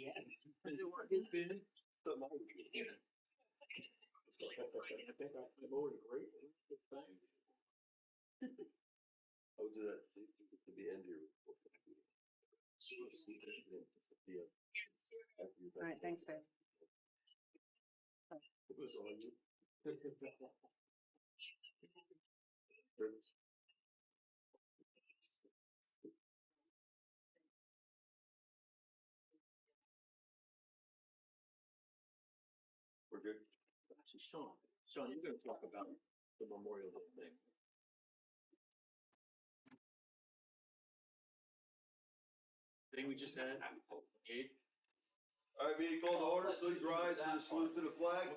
Yeah. I would do that to the end here. All right, thanks, babe. It was on you. We're good. Actually, Sean, you're gonna talk about the Memorial Day thing. Thing we just had, Gabe? All right, meeting called to order. Please rise for the salute to the flag.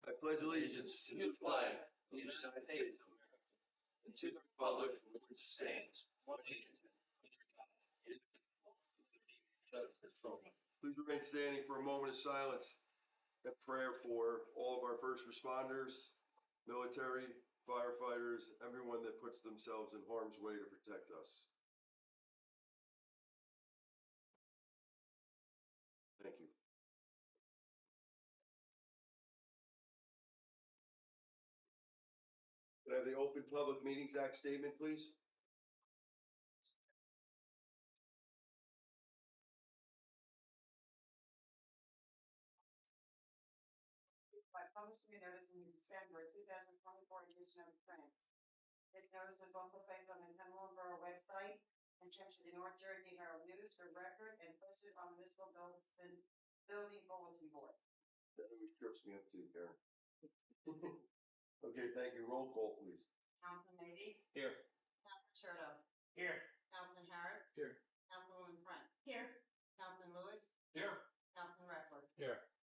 I pledge allegiance To the flag of the United States of America, and to the republic for which it stands, one nation, justice for all. Please remain standing for a moment of silence and prayer for all of our first responders, military, firefighters, everyone that puts themselves in harm's way to protect us. Thank you. Can I have the Open Public Meetings Act statement, please? By publishing a notice in the December 2024 edition of the Print. This notice was also placed on the Penn Borough website and sent to the North Jersey Herald News for record and posted on the municipal building bulletin board. That always trips me up too, Karen. Okay, thank you. Roll call, please. Councilman Navy, Here. Councilman Cherto, Here. Councilman Harris, Here. Councilwoman Brent, here, Councilman Lewis, Here. Councilman Redford. Here.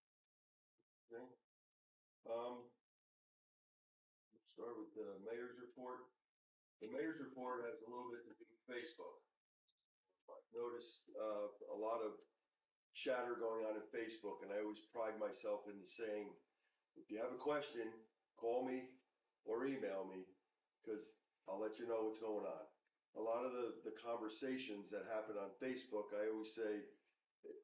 Okay. Let's start with the mayor's report. The mayor's report has a little bit to do with Facebook. I've noticed a lot of chatter going on in Facebook, and I always pride myself in saying, if you have a question, call me or email me, because I'll let you know what's going on. A lot of the conversations that happen on Facebook, I always say,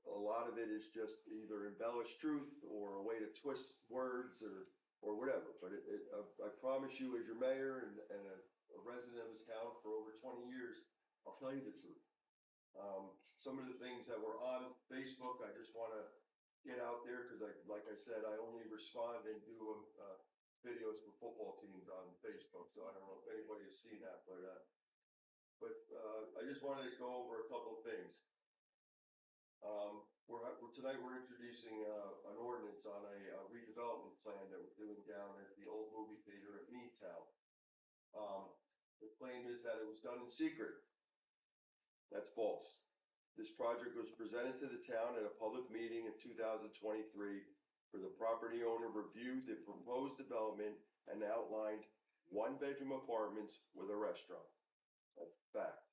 a lot of it is just either embellished truth or a way to twist words or whatever. But I promise you, as your mayor and a resident of this town for over 20 years, I'll tell you the truth. Some of the things that were on Facebook, I just want to get out there because, like I said, I only respond and do videos for football teams on Facebook. So I don't know if anybody has seen that, but I just wanted to go over a couple of things. Tonight we're introducing an ordinance on a redevelopment plan that we're doing down at the old movie theater at Meadtown. The claim is that it was done in secret. That's false. This project was presented to the town at a public meeting in 2023 where the property owner reviewed the proposed development and outlined one-bedroom apartments with a restaurant. That's a fact.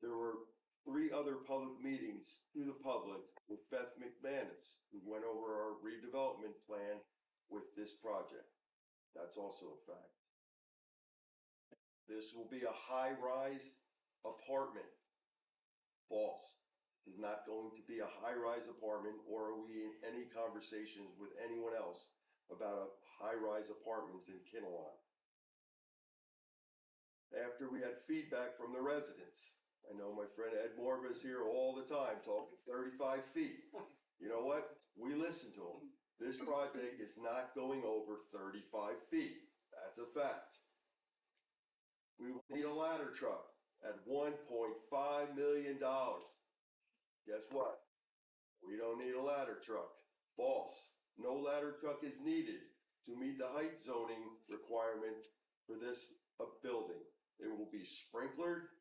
There were 3 other public meetings to the public with Beth McManus, who went over our redevelopment plan with this project. That's also a fact. This will be a high-rise apartment. False. It's not going to be a high-rise apartment, or are we in any conversations with anyone else about a high-rise apartments in Kinnelon? After we had feedback from the residents, I know my friend Ed Morba is here all the time talking 35 feet. You know what? We listen to him. This project is not going over 35 feet. That's a fact. We will need a ladder truck at $1.5 million. Guess what? We don't need a ladder truck. False. No ladder truck is needed to meet the height zoning requirement for this building. It will be sprinklered,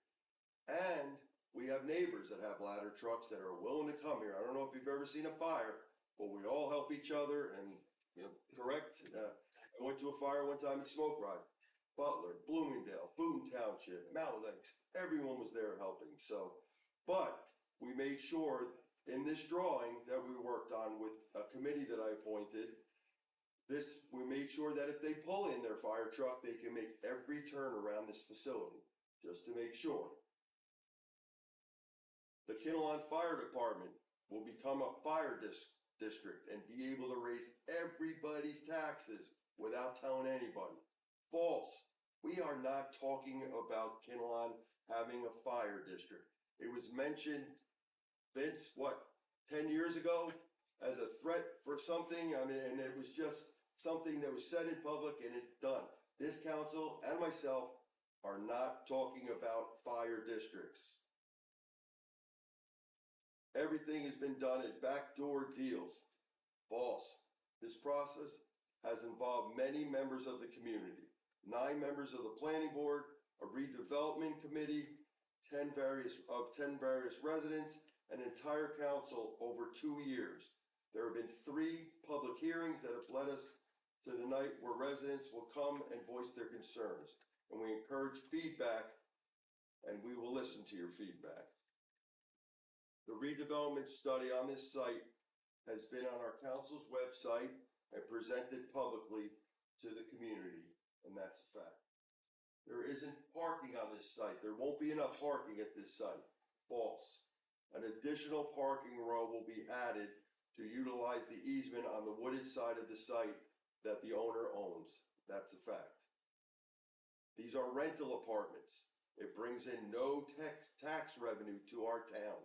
and we have neighbors that have ladder trucks that are willing to come here. I don't know if you've ever seen a fire, but we all help each other, and correct. I went to a fire one time in Smoke Rock. Butler, Bloomingdale, Boone Township, Mountain Lakes, everyone was there helping. So, but we made sure in this drawing that we worked on with a committee that I appointed, we made sure that if they pull in their fire truck, they can make every turn around this facility, just to make sure. The Kinnelon Fire Department will become a fire district and be able to raise everybody's taxes without telling anybody. False. We are not talking about Kinnelon having a fire district. It was mentioned, Vince, what, 10 years ago as a threat for something? I mean, and it was just something that was said in public and it's done. This council and myself are not talking about fire districts. Everything has been done at backdoor deals. False. This process has involved many members of the community, 9 members of the planning board, a redevelopment committee, 10 various residents, an entire council over 2 years. There have been 3 public hearings that have led us to the night where residents will come and voice their concerns. And we encourage feedback, and we will listen to your feedback. The redevelopment study on this site has been on our council's website and presented publicly to the community, and that's a fact. There isn't parking on this site. There won't be enough parking at this site. False. An additional parking row will be added to utilize the easement on the wooded side of the site that the owner owns. That's a fact. These are rental apartments. It brings in no tax revenue to our town.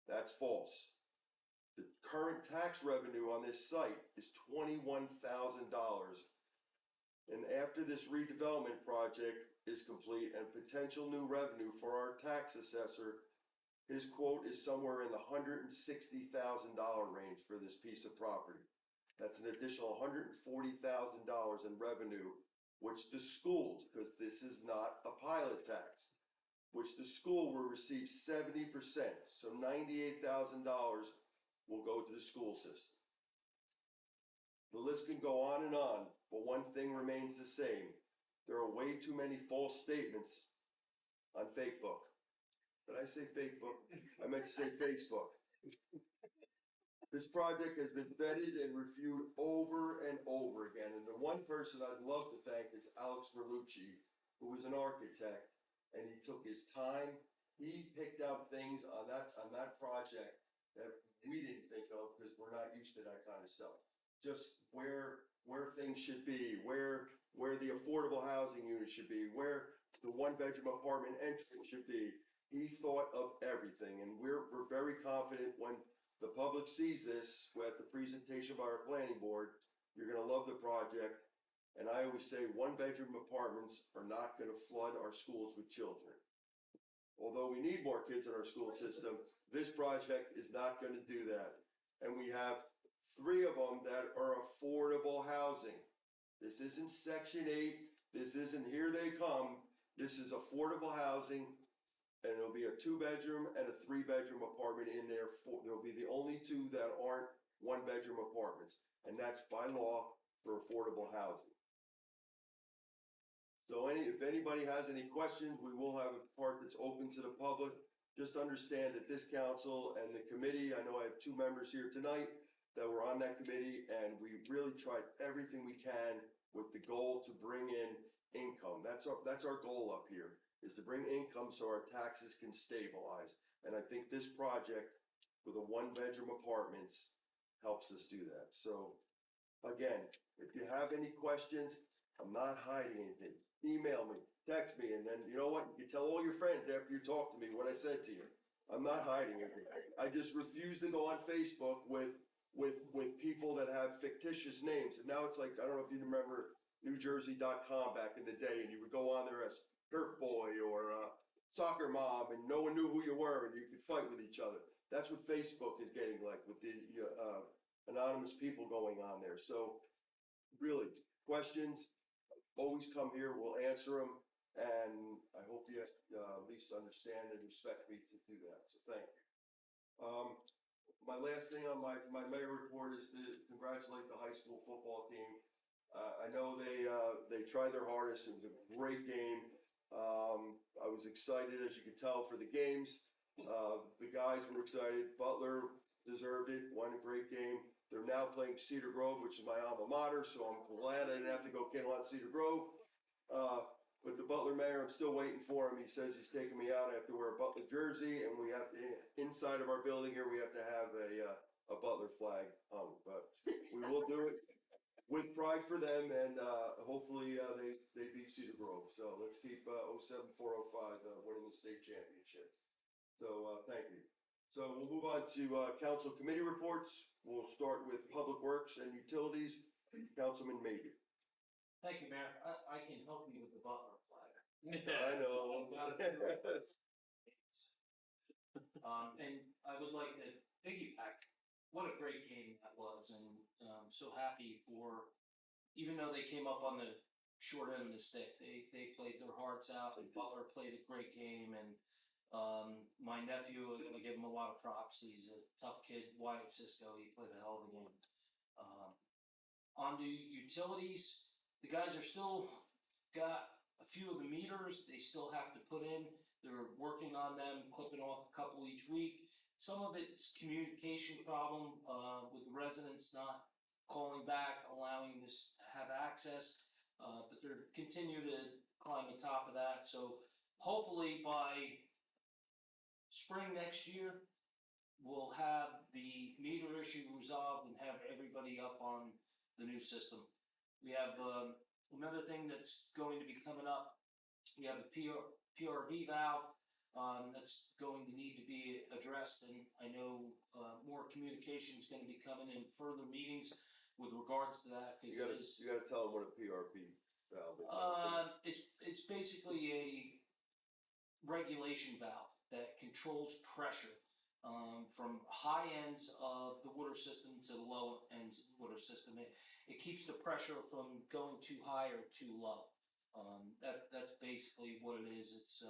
That's false. The current tax revenue on this site is $21,000. And after this redevelopment project is complete and potential new revenue for our tax assessor, his quote is somewhere in the $160,000 range for this piece of property. That's an additional $140,000 in revenue, which the schools, because this is not a pilot tax, which the school will receive 70%. So $98,000 will go to the school system. The list can go on, but one thing remains the same. There are way too many false statements on Facebook. Did I say Facebook? I meant to say Facebook. This project has been vetted and reviewed over and over again. And the one person I'd love to thank is Alex Berlucci, who was an architect, and he took his time. He picked out things on that project that we didn't think of because we're not used to that kind of stuff. Just where things should be, where the affordable housing unit should be, where the 1-bedroom apartment entrance should be. He thought of everything, and we're very confident when the public sees this at the presentation by our planning board. You're gonna love the project. And I always say 1-bedroom apartments are not gonna flood our schools with children. Although we need more kids in our school system, this project is not gonna do that. And we have 3 of them that are affordable housing. This isn't Section 8, this isn't here they come. This is affordable housing, and it'll be a 2-bedroom and a 3-bedroom apartment in there. There'll be the only 2 that aren't 1-bedroom apartments, and that's by law for affordable housing. So if anybody has any questions, we will have a part that's open to the public. Just understand that this council and the committee, I know I have 2 members here tonight that were on that committee, and we really tried everything we can with the goal to bring in income. That's our goal up here, is to bring income so our taxes can stabilize. And I think this project with a 1-bedroom apartments helps us do that. So again, if you have any questions, I'm not hiding anything. Email me, text me, and then you know what? You tell all your friends after you talk to me what I said to you. I'm not hiding anything. I just refuse to go on Facebook with people that have fictitious names. And now it's like, I don't know if you remember NewJersey.com back in the day, and you would go on there as Turf Boy or Soccer Mom, and no one knew who you were, and you could fight with each other. That's what Facebook is getting like with the anonymous people going on there. So really, questions, always come here, we'll answer them, and I hope you at least understand and respect me to do that, so thank you. My last thing on my mayor report is to congratulate the high school football team. I know they tried their hardest. It was a great game. I was excited, as you can tell, for the games. The guys were excited. Butler deserved it, won a great game. They're now playing Cedar Grove, which is my alma mater, so I'm glad I didn't have to go Kinnelon Cedar Grove. But the Butler mayor I'm still waiting for him. He says he's taking me out. I have to wear a Butler jersey, and we have to, inside of our building here, we have to have a Butler flag hung. But we will do it with pride for them, and hopefully they beat Cedar Grove. So let's keep 07405 winning the state championship. So thank you. So we'll move on to council committee reports. We'll start with Public Works and Utilities. Councilman Maybe. Thank you, Mayor. I can help you with the Butler flag. I know. And I would like to piggyback. What a great game that was, and so happy for, even though they came up on the short end of the stick, they played their hearts out, and Butler played a great game, and my nephew, I give him a lot of props. He's a tough kid, Wyatt Cisco. He played a hell of a game. On to utilities, the guys are still got a few of the meters they still have to put in. They're working on them, clipping off a couple each week. Some of it's communication problem with the residents not calling back, allowing us to have access, but they're continue to climb the top of that. So hopefully by spring next year, we'll have the meter issue resolved and have everybody up on the new system. We have another thing that's going to be coming up. We have the PRV valve that's going to need to be addressed, and I know more communication is going to be coming in further meetings with regards to that, because You gotta tell them what a PRP valve is. it's basically a regulation valve that controls pressure from high ends of the water system to the low ends of the water system. It keeps the pressure from going too high or too low. That's basically what it is. It's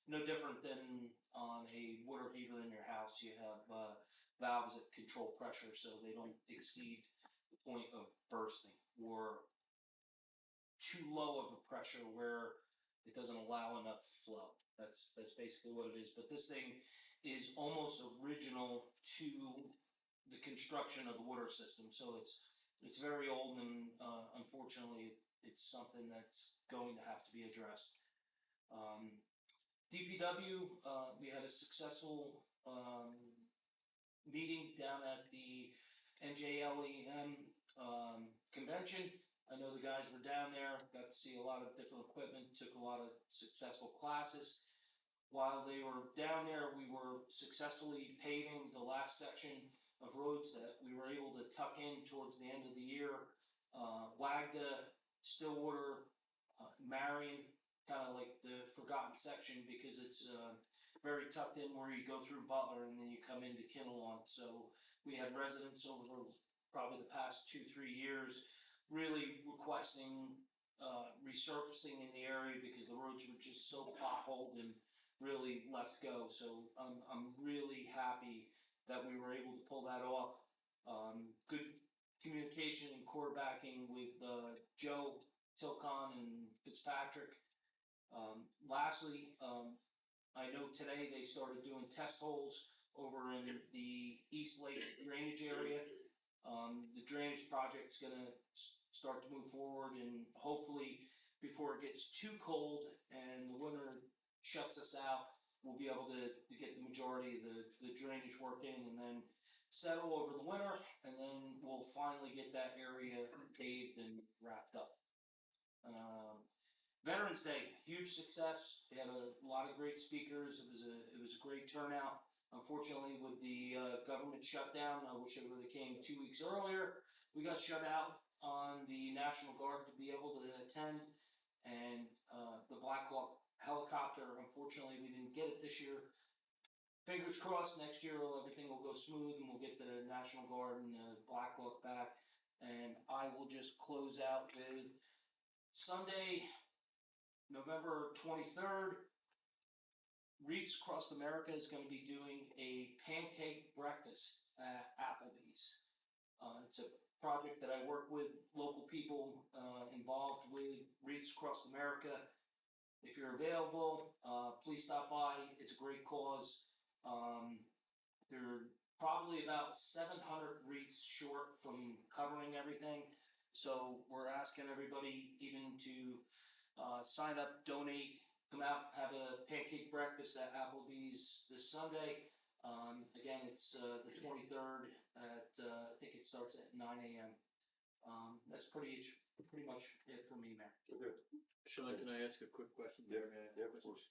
no different than on a water heater in your house. You have valves that control pressure so they don't exceed the point of bursting, or too low of a pressure where it doesn't allow enough flow. That's basically what it is. But this thing is almost original to the construction of the water system, so it's very old, and unfortunately it's something that's going to have to be addressed. DPW, we had a successful meeting down at the NJLEM convention. I know the guys were down there, got to see a lot of different equipment, took a lot of successful classes. While they were down there, we were successfully paving the last section of roads that we were able to tuck in towards the end of the year. Wagda, Stillwater, Marion, kind of like the forgotten section, because it's very tucked in where you go through Butler and then you come into Kinnelon. So we had residents over probably the past 2-3 years really requesting resurfacing in the area because the roads were just so potholed and really left go. So I'm really happy that we were able to pull that off. Good communication and quarterbacking with Joe, Tilcon, and Fitzpatrick. Lastly, I know today they started doing test holes over in the East Lake drainage area. The drainage project's gonna start to move forward, and hopefully before it gets too cold and the winter shuts us out, we'll be able to get the majority of the drainage work in, and then settle over the winter, and then we'll finally get that area paved and wrapped up. Veterans Day, huge success. They had a lot of great speakers. It was a great turnout. Unfortunately, with the government shutdown, I wish it would have came 2 weeks earlier. We got shut out on the National Guard to be able to attend, and the Black Hawk helicopter, unfortunately, we didn't get it this year. Fingers crossed, next year everything will go smooth and we'll get the National Guard and the Black Hawk back. And I will just close out with Sunday, November 23rd. Wreaths Across America is going to be doing a pancake breakfast at Applebee's. It's a project that I work with local people involved with Wreaths Across America. If you're available, please stop by. It's a great cause. There are probably about 700 wreaths short from covering everything. So we're asking everybody even to sign up, donate, come out, have a pancake breakfast at Applebee's this Sunday. Again, it's the 23rd at I think it starts at 9 a.m. That's pretty much it for me, Mayor. Okay. Sean, can I ask a quick question? Yeah, there? May I ask a yeah, of question? course.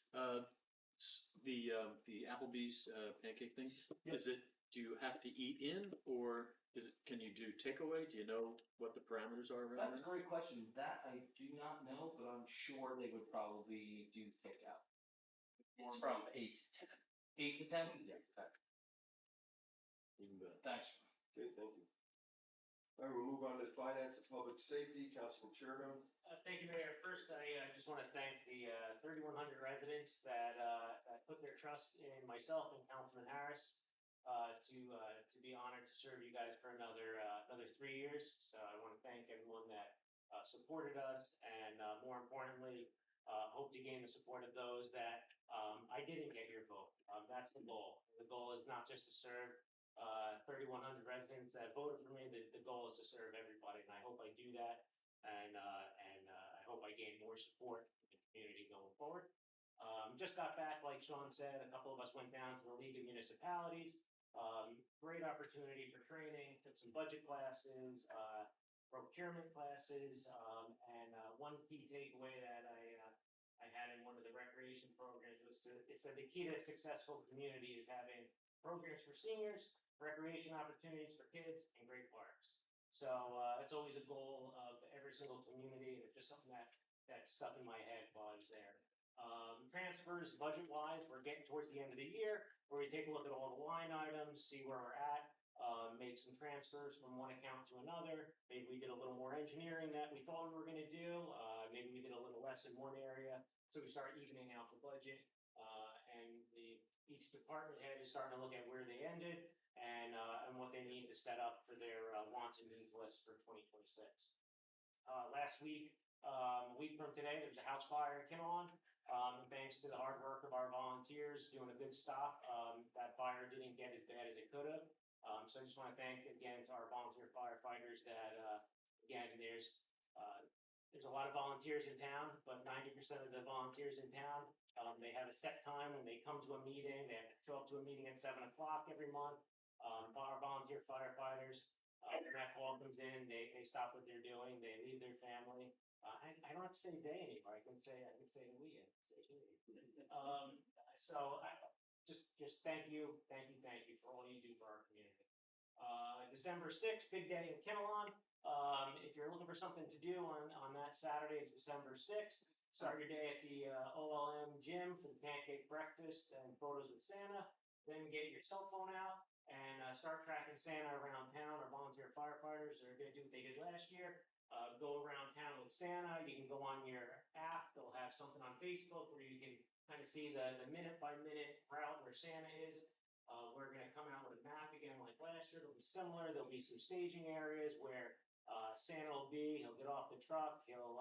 The Applebee's pancake thing, is it, do you have to eat in, or can you do takeaway? Do you know what the parameters are around That's a that? great question. That I do not know, but I'm sure they would probably do takeout. It's from 8 to 10. 8 to 10? Yeah. Okay. Even better. Thanks. Okay, thank you. All right, we'll move on to finance and public safety, Councilman Cherno. Thank you, Mayor. First, I just want to thank the 3,100 residents that put their trust in myself and Councilman Harris to be honored to serve you guys for another 3 years. So I want to thank everyone that supported us, and more importantly, hope to gain the support of those that I didn't get your vote. That's the goal. The goal is not just to serve 3,100 residents that voted for me. The goal is to serve everybody, and I hope I do that. And I hope I gain more support in the community going forward. Just got back, like Sean said, a couple of us went down to the League of Municipalities. Great opportunity for training, took some budget classes, procurement classes, and one key takeaway that I had in one of the recreation programs was it said the key to a successful community is having programs for seniors, recreation opportunities for kids, and great parks. So it's always a goal of every single community. It's just something that stuck in my head while I was there. Transfers, budget-wise, we're getting towards the end of the year, where we take a look at all the line items, see where we're at, make some transfers from one account to another. Maybe we did a little more engineering that we thought we were going to do. Maybe we did a little less in one area. So we start evening out the budget, and each department head is starting to look at where they ended and what they need to set up for their wants and needs list for 2026. Last week, a week from today, there was a house fire in Kinnelon. Thanks to the hard work of our volunteers doing a good stop, that fire didn't get as bad as it could have. So I just want to thank again to our volunteer firefighters that again there's a lot of volunteers in town, but 90% of the volunteers in town they have a set time when they come to a meeting. They have to show up to a meeting at 7 o'clock every month. Our volunteer firefighters, when that call comes in, they stop what they're doing. They leave their family. I don't have to say they anymore. I can say we. I can say we. So just thank you for all you do for our community. December 6th, big day in Kinnelon. If you're looking for something to do on that Saturday, it's December 6th. Start your day at the OLM gym for the pancake breakfast and photos with Santa. Then get your cell phone out and start tracking Santa around town. Our volunteer firefighters are going to do what they did last year. Go around town with Santa. You can go on your app. They'll have something on Facebook where you can kind of see the minute-by-minute route where Santa is. We're going to come out with a map again like last year. It'll be similar. There'll be some staging areas where Santa will be. He'll get off the truck. He'll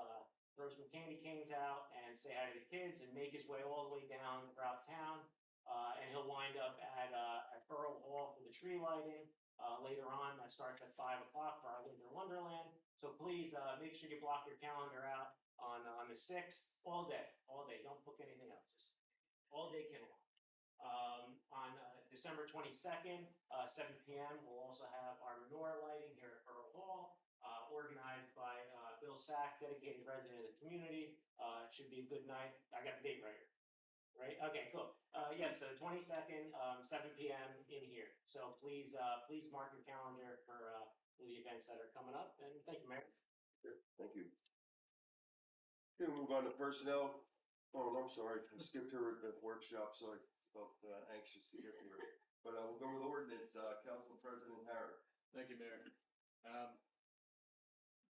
throw some candy canes out and say hi to the kids and make his way all the way down throughout town. And he'll wind up at Borough Hall for the tree lighting. Later on, that starts at 5 o'clock for our Winter Wonderland. So please make sure you block your calendar out on the 6th, all day. Don't book anything else, just all day Kinnelon. On December 22nd, 7 p.m., we'll also have our menorah lighting here at Borough Hall, organized by Bill Sack, dedicated resident of the community. It should be a good night. I got the date right here. Right? Okay, cool. Yeah, so the 22nd, 7 p.m. in here. So please mark your calendar for the events that are coming up. And thank you, Mayor. Sure, thank you. Okay, we'll move on to personnel. Oh, no, I'm sorry, I skipped her at the workshop, so I felt anxious to get here. But we'll go with ordinance, Council President Harris. Thank you, Mayor.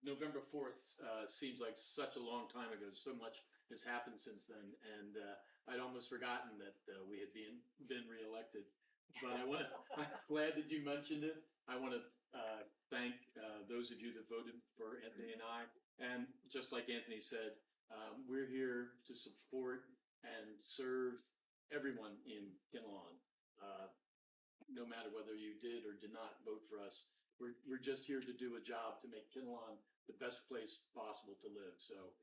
November 4th seems like such a long time ago. So much has happened since then, and I'd almost forgotten that we had been reelected. But I'm glad that you mentioned it. I want to thank those of you that voted for Anthony and I. And just like Anthony said, we're here to support and serve everyone in Kinnelon, no matter whether you did or did not vote for us. We're just here to do a job to make Kinnelon the best place possible to live. So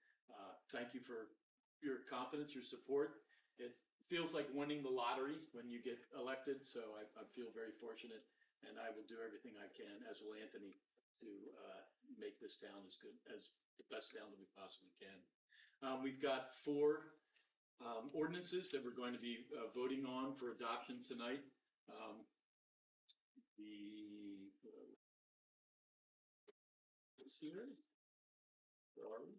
thank you for your confidence, your support. It feels like winning the lottery when you get elected, so I feel very fortunate, and I will do everything I can, as will Anthony, to make this town as good as the best town that we possibly can. We've got 4 ordinances that we're going to be voting on for adoption tonight. Where are we?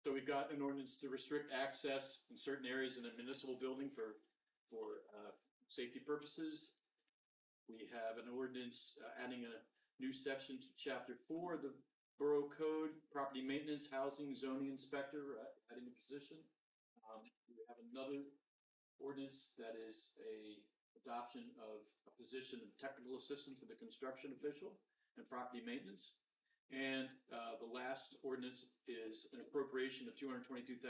So we've got an ordinance to restrict access in certain areas in a municipal building for safety purposes. We have an ordinance adding a new section to Chapter 4 of the Borough Code, property maintenance, housing, zoning inspector, adding a position. We have another ordinance that is a adoption of a position of technical assistant for the construction official and property maintenance. And the last ordinance is an appropriation of $222,000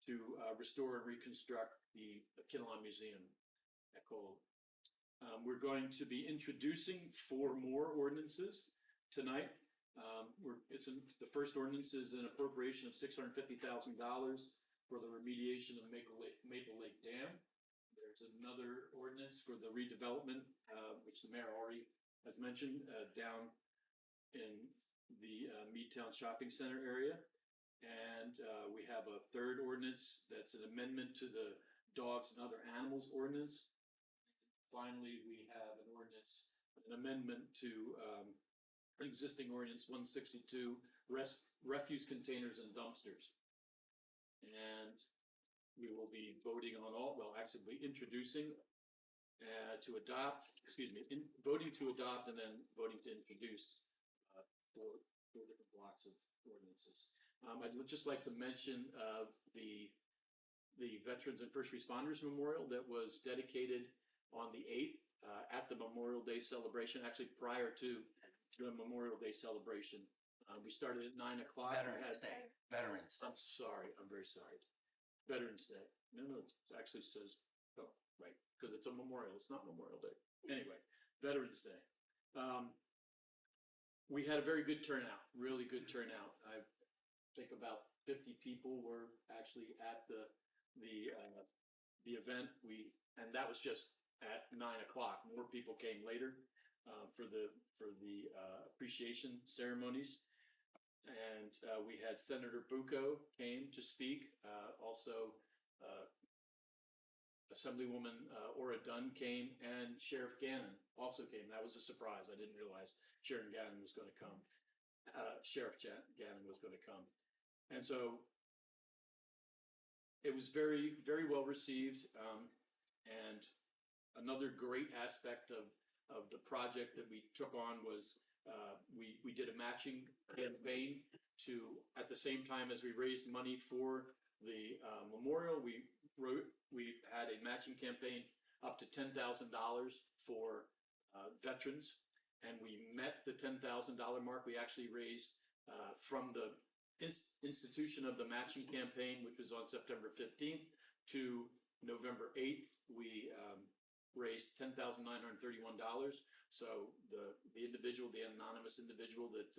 to restore and reconstruct the Kinnelon Museum at Cole. We're going to be introducing 4 more ordinances tonight. The first ordinance is an appropriation of $650,000 for the remediation of Maple Lake Dam. There's another ordinance for the redevelopment, which the mayor already has mentioned, down in the Meadtown Shopping Center area. And we have a third ordinance that's an amendment to the dogs and other animals ordinance. Finally, we have an amendment to existing ordinance 162, refuse containers and dumpsters. And we will be voting on introducing voting to adopt and then voting to introduce 4 different blocks of ordinances. I'd just like to mention the Veterans and First Responders Memorial that was dedicated on the 8th at the Memorial Day celebration, actually prior to the Memorial Day celebration. We started at 9 o'clock. Veterans Day. Veterans. I'm sorry. I'm very sorry. Veterans Day. No, it actually says, oh, right, because it's a memorial. It's not Memorial Day. Anyway, Veterans Day. We had a very good turnout, really good turnout. I think about 50 people were actually at the event. And that was just at 9 o'clock. More people came later for the appreciation ceremonies. And we had Senator Bucco came to speak. Also, Assemblywoman Ora Dunn came, and Sheriff Gannon also came. That was a surprise. I didn't realize Sheriff Gannon was going to come. Gannon was going to come. And so it was very, very well received. And another great aspect of the project that we took on was we did a matching campaign to, at the same time as we raised money for the memorial, we had a matching campaign up to $10,000 for veterans, and we met the $10,000 mark. We actually raised from the institution of the matching campaign, which was on September 15th, to November 8th, we raised $10,931. So the anonymous individual that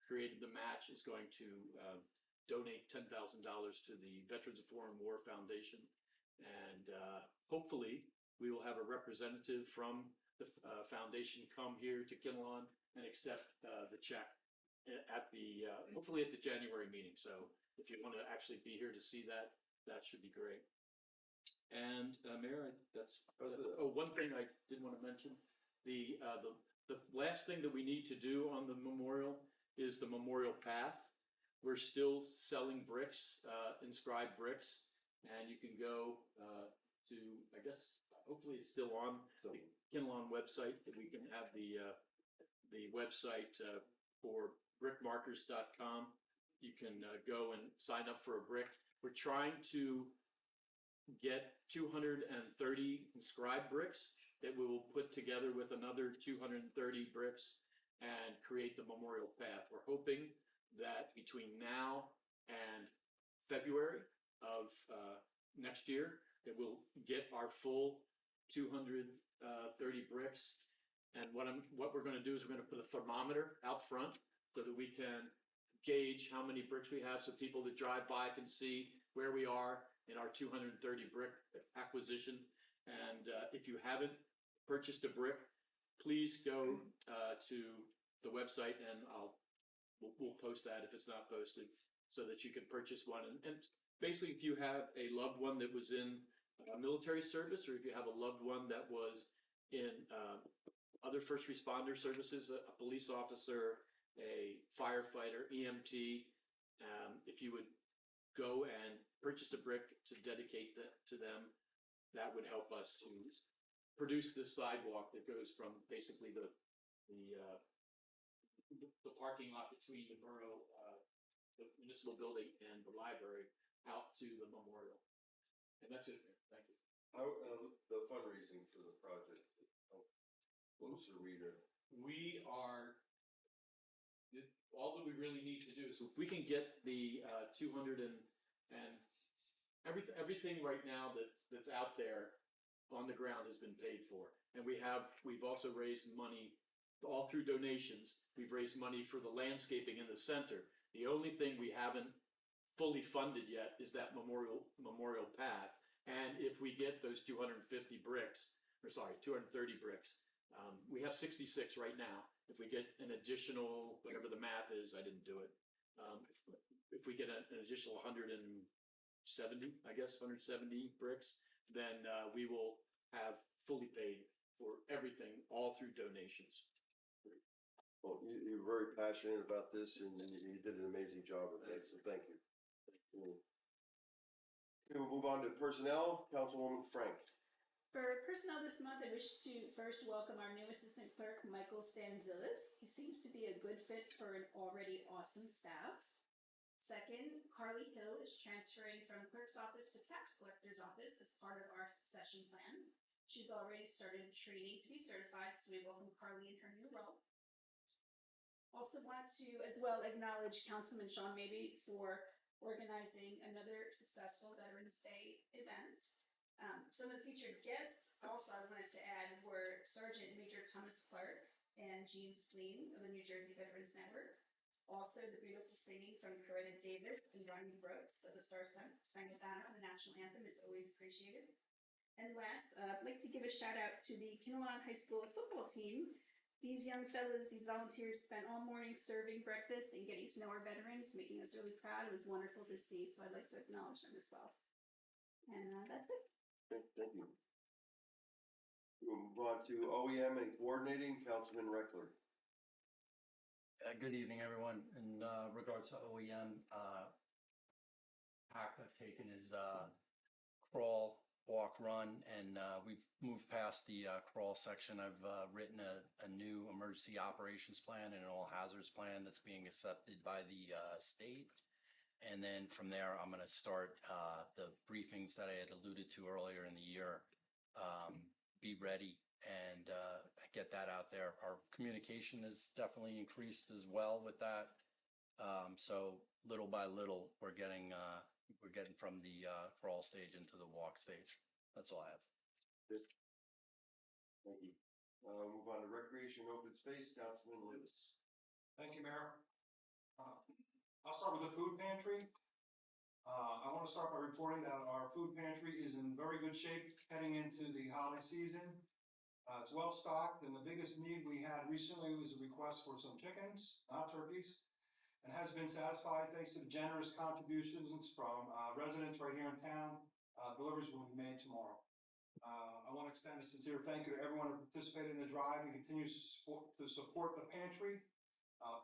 created the match is going to donate $10,000 to the Veterans of Foreign War Foundation. And hopefully we will have a representative from the foundation come here to Kinnelon and accept the check at hopefully at the January meeting. So if you want to actually be here to see that, that should be great. And Mayor, one thing I did want to mention, the last thing that we need to do on the memorial is the memorial path. We're still selling bricks, inscribed bricks, and you can go to, I guess, hopefully it's still on the Kinnelon website, that we can have the website for brickmarkers.com. You can go and sign up for a brick. We're trying to get 230 inscribed bricks that we will put together with another 230 bricks and create the memorial path. We're hoping that between now and February of next year, that we'll get our full 230 bricks. And what we're going to do is we're going to put a thermometer out front so that we can gauge how many bricks we have so people that drive by can see where we are in our 230 brick acquisition. And if you haven't purchased a brick, please go to the website and we'll post that if it's not posted so that you can purchase one. And basically, if you have a loved one that was in military service, or if you have a loved one that was in other first responder services, a police officer, a firefighter, EMT, if you would go and purchase a brick to dedicate that to them, that would help us to produce this sidewalk that goes from basically the parking lot between the borough, the municipal building and the library out to the memorial. And that's it. Thank you. How, the fundraising for the project, how close are we to? We are, all that we really need to do is if we can get the 200 and everything right now that's out there on the ground has been paid for. And we've also raised money all through donations. We've raised money for the landscaping in the center. The only thing we haven't fully funded yet is that memorial path. And if we get those 230 bricks, we have 66 right now. If we get an additional, whatever the math is, I didn't do it. If we get an additional 170, I guess, 170 bricks, then we will have fully paid for everything, all through donations. Well, you're very passionate about this and you did an amazing job with that, so thank you. Okay, we'll move on to personnel. Councilwoman Frank. For personnel this month, I wish to first welcome our new assistant clerk, Michael Stanzilis. He seems to be a good fit for an already awesome staff. Second, Carly Hill is transferring from clerk's office to tax collector's office as part of our succession plan. She's already started training to be certified, so we welcome Carly in her new role. Also want to as well acknowledge Councilman Sean Mabey for organizing another successful Veterans Day event. Some of the featured guests also I wanted to add were Sergeant Major Thomas Clark and Gene Spleen of the New Jersey Veterans Network. Also the beautiful singing from Coretta Davis and Ronnie Brooks of the Star-Spangled Banner on the national anthem is always appreciated. And last, I'd like to give a shout out to the Kinnelon High School football team. These young fellas, these volunteers spent all morning serving breakfast and getting to know our veterans, making us really proud. It was wonderful to see, so I'd like to acknowledge them as well. And that's it. Thank you. We'll move on to OEM and coordinating, Councilman Reckler. Good evening, everyone. In regards to OEM, act I've taken is crawl, walk, run, and we've moved past the crawl section. I've written a new emergency operations plan and an all hazards plan that's being accepted by the state. And then from there, I'm going to start the briefings that I had alluded to earlier in the year. Be ready and get that out there. Our communication has definitely increased as well with that. So little by little, we're getting from the crawl stage into the walk stage. That's all I have. Good. Thank you. Move on to recreation, open space, Councilman Lewis. Thank you, Mayor. I'll start with the food pantry. I want to start by reporting that our food pantry is in very good shape heading into the holiday season. It's well stocked, and the biggest need we had recently was a request for some chickens, not turkeys, and has been satisfied thanks to the generous contributions from residents right here in town. Deliveries will be made tomorrow. I want to extend a sincere thank you to everyone who participated in the drive and continues to support the pantry.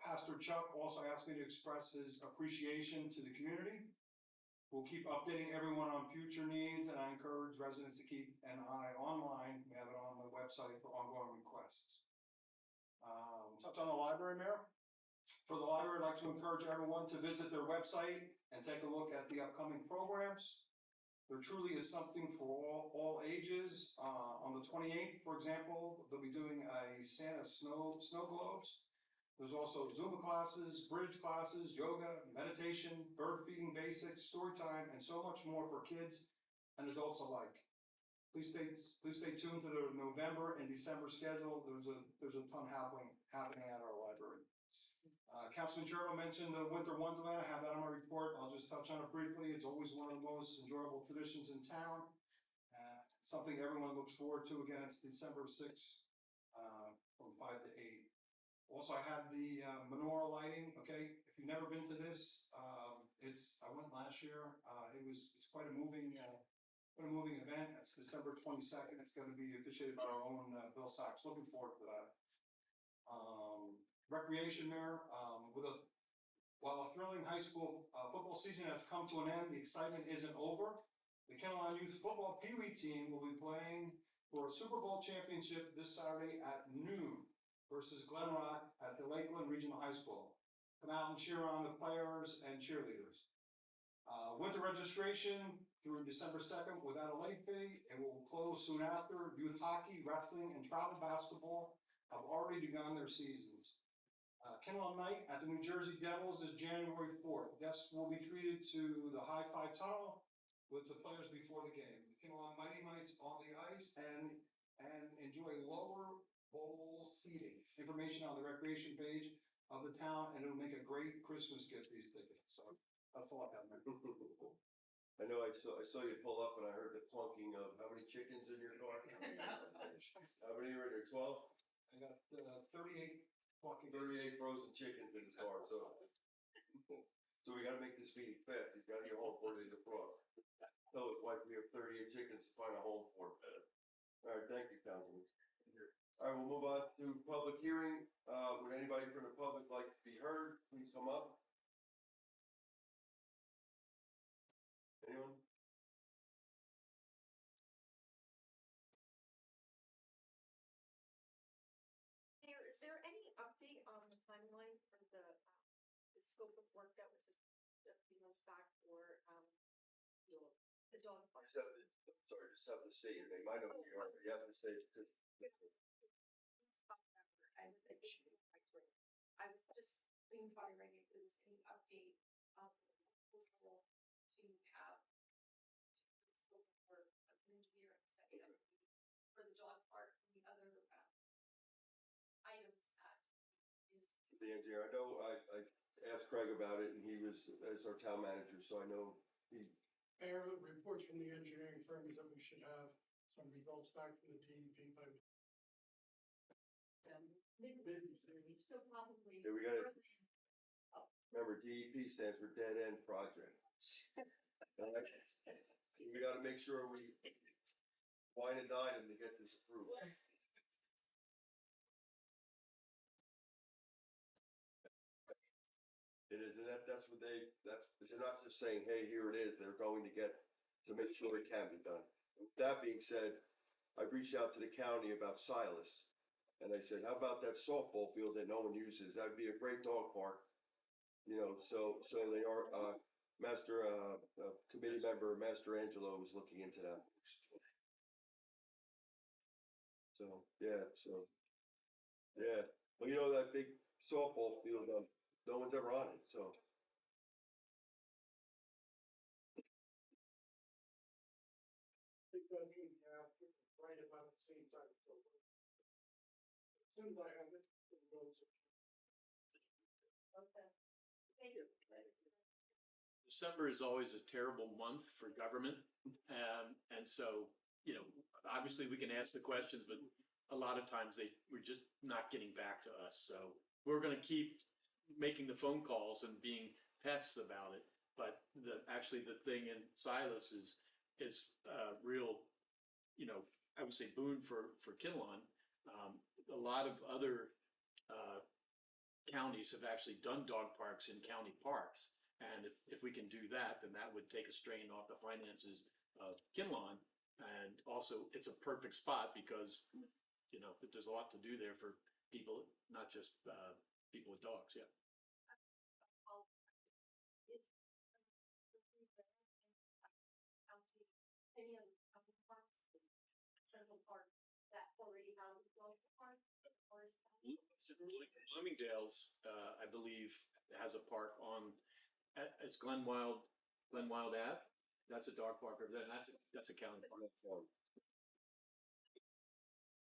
Pastor Chuck also asked me to express his appreciation to the community. We'll keep updating everyone on future needs, and I encourage residents to keep an eye online. We have it on the website for ongoing requests. Touch on the library, Mayor. For the library, I'd like to encourage everyone to visit their website and take a look at the upcoming programs. There truly is something for all ages. On the 28th, for example, they'll be doing a Santa snow globes. There's also Zumba classes, bridge classes, yoga, meditation, bird feeding basics, story time, and so much more for kids and adults alike. Please stay tuned to the November and December schedule. There's a ton happening at our library. Councilman Sherman mentioned the Winter Wonderland. I have that on my report. I'll just touch on it briefly. It's always one of the most enjoyable traditions in town. Something everyone looks forward to. Again, it's December 6th, from 5 to 8. Also, I had the menorah lighting. Okay, if you've never been to this, I went last year. It's quite a moving event. It's December 22nd. It's going to be officiated by our own Bill Sachs. Looking forward to that. Recreation there, while a thrilling high school football season has come to an end, the excitement isn't over. The Kinnelon Youth Football Pee Wee team will be playing for a Super Bowl championship this Saturday at noon versus Glen Rock at the Lakeland Regional High School. Come out and cheer on the players and cheerleaders. Winter registration through December 2nd without a late fee. It will close soon after. Youth hockey, wrestling, and travel basketball have already begun their seasons. Kinnelon Night at the New Jersey Devils is January 4th. Guests will be treated to the High Five Tunnel with the players before the game. The Kinnelon Mighty Mites on the ice and enjoy lower bowl seating. Information on the recreation page of the town, and it'll make a great Christmas gift, these tickets. So that's all I have, man. I know I saw you pull up and I heard the clunking of how many chickens in your car? How many are in there? 12? I got 38 fucking 38 frozen chickens in his car, so we gotta make this meeting fast. He's gotta get home before they defrost. Tell his wife we have 38 chickens to find a home for him. All right, thank you, Councilman. All right, we'll move on to public hearing. Would anybody from the public like to be heard? Please come up. Anyone? Mayor, is there any update on the timeline for the scope of work that was a few months back for, the dog park? Just have to say your name. I know who you are, but you have to say it because. I was just inquiring if there was any update possible to have the scope of work of an engineering study that would be for the dog park and the other items that is. The engineer, I know, I asked Craig about it and he was, as our town manager, so I know he. Mayor, reports from the engineering firm is that we should have some results back from the DEP by mid-December. So probably. Yeah, we gotta, remember DEP stands for Dead End Project. We gotta make sure we wine and dine them to get this approved. It is, and that's what they're not just saying, hey, here it is, they're going to make sure it can be done. With that being said, I've reached out to the county about Silas, and I said, how about that softball field that no one uses? That'd be a great dog park. You know, so they are, committee member, Master Angelo is looking into that. So, yeah, well, you know, that big softball field, no one's ever on it, so. I think that means right about the same time. So as soon as I have it, we'll go to. Okay. Thank you. December is always a terrible month for government. And so, you know, obviously we can ask the questions, but a lot of times we're just not getting back to us. So we're going to keep making the phone calls and being pests about it. But actually the thing in Silas is real, you know, I would say boon for Kinnelon. A lot of other counties have actually done dog parks in county parks. And if we can do that, then that would take a strain off the finances of Kinnelon. And also it's a perfect spot because, you know, there's a lot to do there for people, not just people with dogs. Yeah. Any of the parks, Central Park, that already have a dog park, or is Bloomingdale's, I believe, has a park on. It's Glenwild Ave. That's a dog park over there, and that's a county park.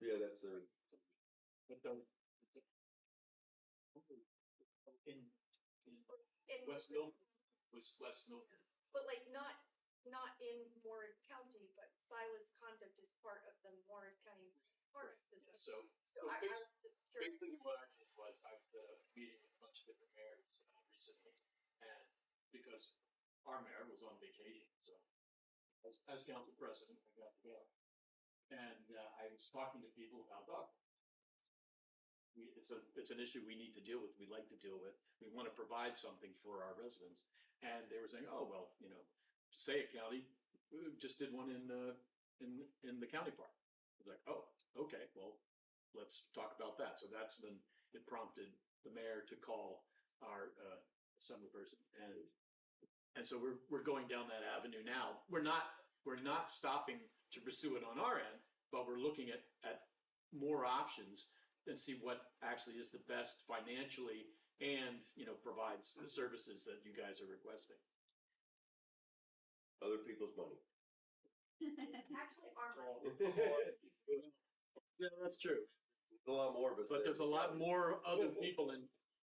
Yeah, that's their. in In West Milford, West Milford. But like not in Morris County, but Silas Conduct is part of the Morris County Forest System. So So I'm just curious. basically what I did was I was meeting with a bunch of different mayors recently, and because our mayor was on vacation, so as council president, I got to go. And I was talking to people about dog. It's an issue we need to deal with, we'd like to deal with. We want to provide something for our residents. And they were saying, oh, well, you know, Passaic County just did one in the county park. I was like, oh, okay, well, let's talk about that. So that's when it prompted the mayor to call our assembly person. And so we're going down that avenue now. We're not stopping to pursue it on our end, but we're looking at more options and see what actually is the best financially and, you know, provides the services that you guys are requesting. Other people's money. Actually, our Yeah, that's true. A lot more, But there's a lot more other people than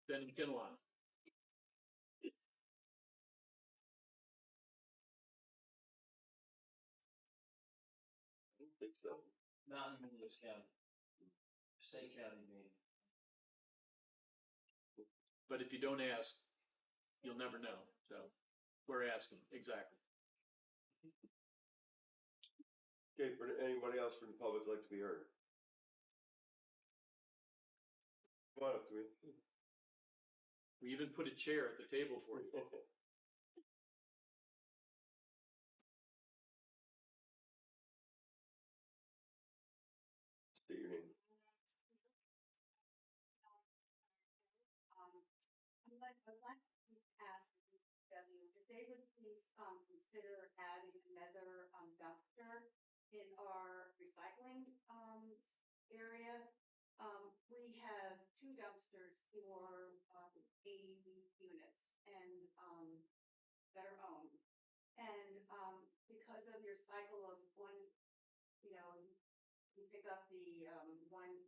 in Kinnelon. I don't think so. Not in Willis County. Passaic County, maybe. But if you don't ask, you'll never know. So we're asking, exactly. Okay, for anybody else from the public like to be heard? Come on up to me. We even put a chair at the table for you. State your name. I'd like to ask DPW if they would please, consider adding another, dumpster in our recycling, area. We have 2 dumpsters for, 80 units and, that are owned. And, because of your cycle of one, you know, you pick up the, one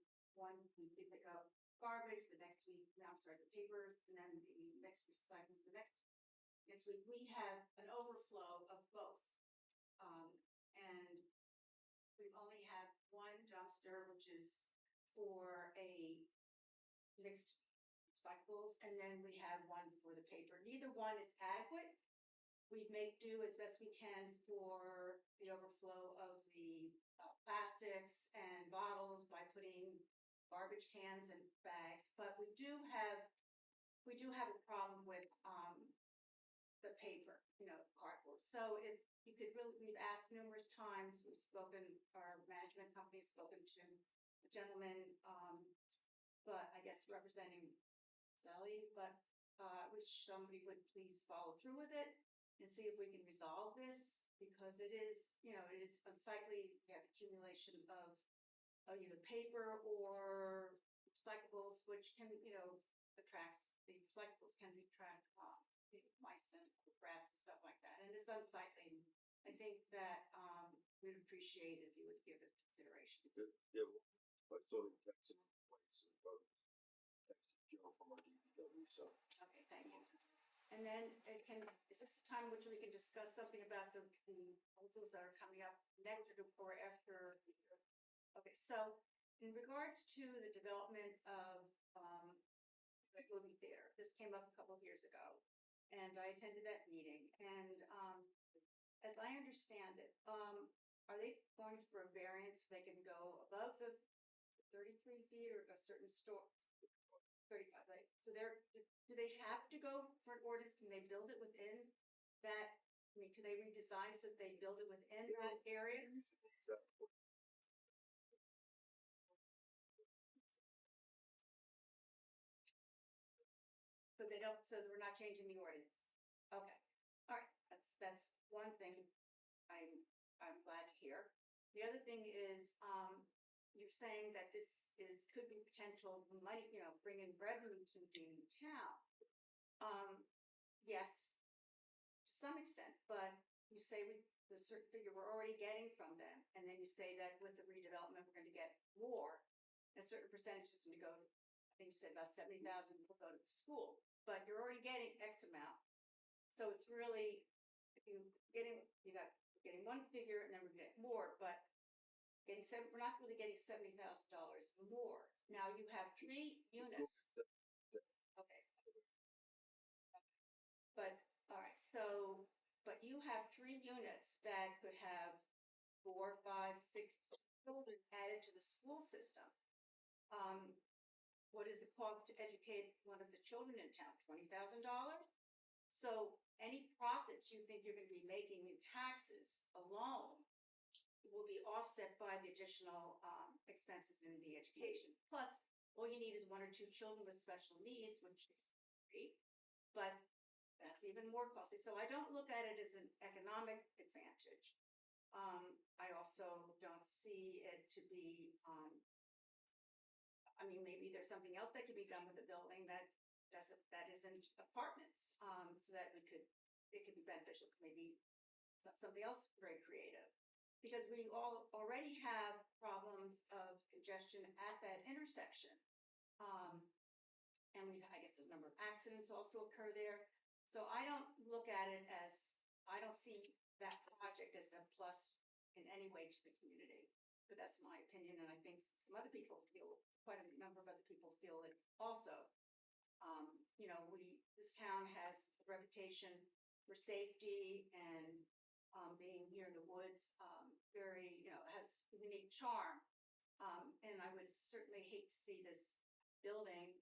week you pick up garbage, the next week, now start the papers, and then the next recycle, the next week, we have an overflow of both. And we only have 1 dumpster, which is for a mixed recyclables, and then we have 1 for the paper. Neither one is adequate. We make do as best we can for the overflow of the plastics and bottles by putting garbage cans and bags, but we do have a problem with the paper, you know, cardboard. So if you could really, we've asked numerous times, our management company has spoken to a gentleman, but I guess representing Sally, but wish somebody would please follow through with it and see if we can resolve this, because it is, you know, it is unsightly. We have accumulation of either paper or recyclables, which can, you know, the recyclables can attract mice and rats and stuff like that, and it's unsightly. I think that we'd appreciate if you would give it consideration. Yeah, but sort of text in place and text Joe from our DPW, so. Okay, thank you. And then is this the time in which we can discuss something about the proposals that are coming up next or after? Okay, so in regards to the development of the movie theater, this came up a couple of years ago, and I attended that meeting. And as I understand it, are they going for a variance? They can go above the 33 feet or a certain 35, right? So do they have to go for an ordinance? Can they build it within that? I mean, can they redesign so that they build it within that area? So they don't, so we're not changing the ordinance. Okay. All right. That's one thing I'm glad to hear. The other thing is, you're saying that this could be potential money, you know, bringing revenue to the town. Yes, to some extent, but you say the certain figure we're already getting from them, and then you say that with the redevelopment, we're going to get more. A certain percentage is going to go, I think you said about 70,000 will go to the school. but you're already getting X amount. So it's really, if you're getting one figure and then we're getting more, but we're not really getting $70,000 more. Now you have 3 units. Okay. But, all right, so, but you have 3 units that could have 4, 5, 6 children added to the school system. What does it cost to educate one of the children in town? $20,000? So any profits you think you're gonna be making in taxes alone will be offset by the additional, expenses in the education. Plus, all you need is 1 or 2 children with special needs, which is great, but that's even more costly. So I don't look at it as an economic advantage. I also don't see it to be, I mean, maybe there's something else that could be done with the building that isn't apartments, so that it could be beneficial, maybe something else very creative. Because we all already have problems of congestion at that intersection. And I guess a number of accidents also occur there. So I don't look at it as, I don't see that project as a plus in any way to the community. But that's my opinion, and I think some other people feel, quite a number of other people feel it also. You know, this town has a reputation for safety and being here in the woods, very, you know, has unique charm. And I would certainly hate to see this building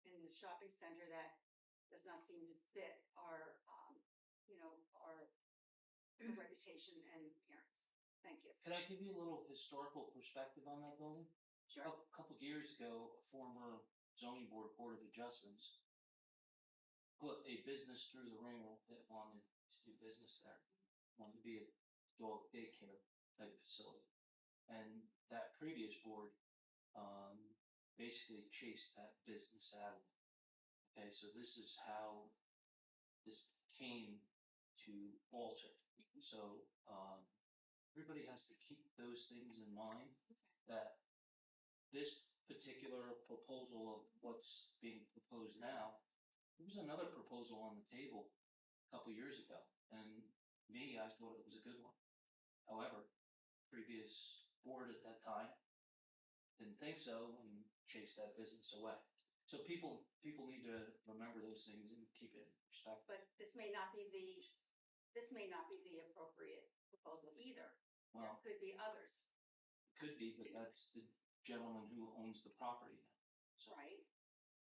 in the shopping center that does not seem to fit our, you know, our reputation and appearance. Thank you. Can I give you a little historical perspective on that building? Sure. A couple of years ago, a former zoning board of adjustments put a business through the ringer that wanted to do business there, wanted to be a dog daycare type facility. And that previous board, basically chased that business out of it. Okay, so this is how this came to alter. So, everybody has to keep those things in mind, that this particular proposal of what's being proposed now, there was another proposal on the table a couple years ago, and I thought it was a good one. However, previous board at that time didn't think so and chased that business away. So people need to remember those things and keep it in perspective. But this may not be the appropriate proposal either. Well, There could be others, could be, but that's the gentleman who owns the property now. So, right?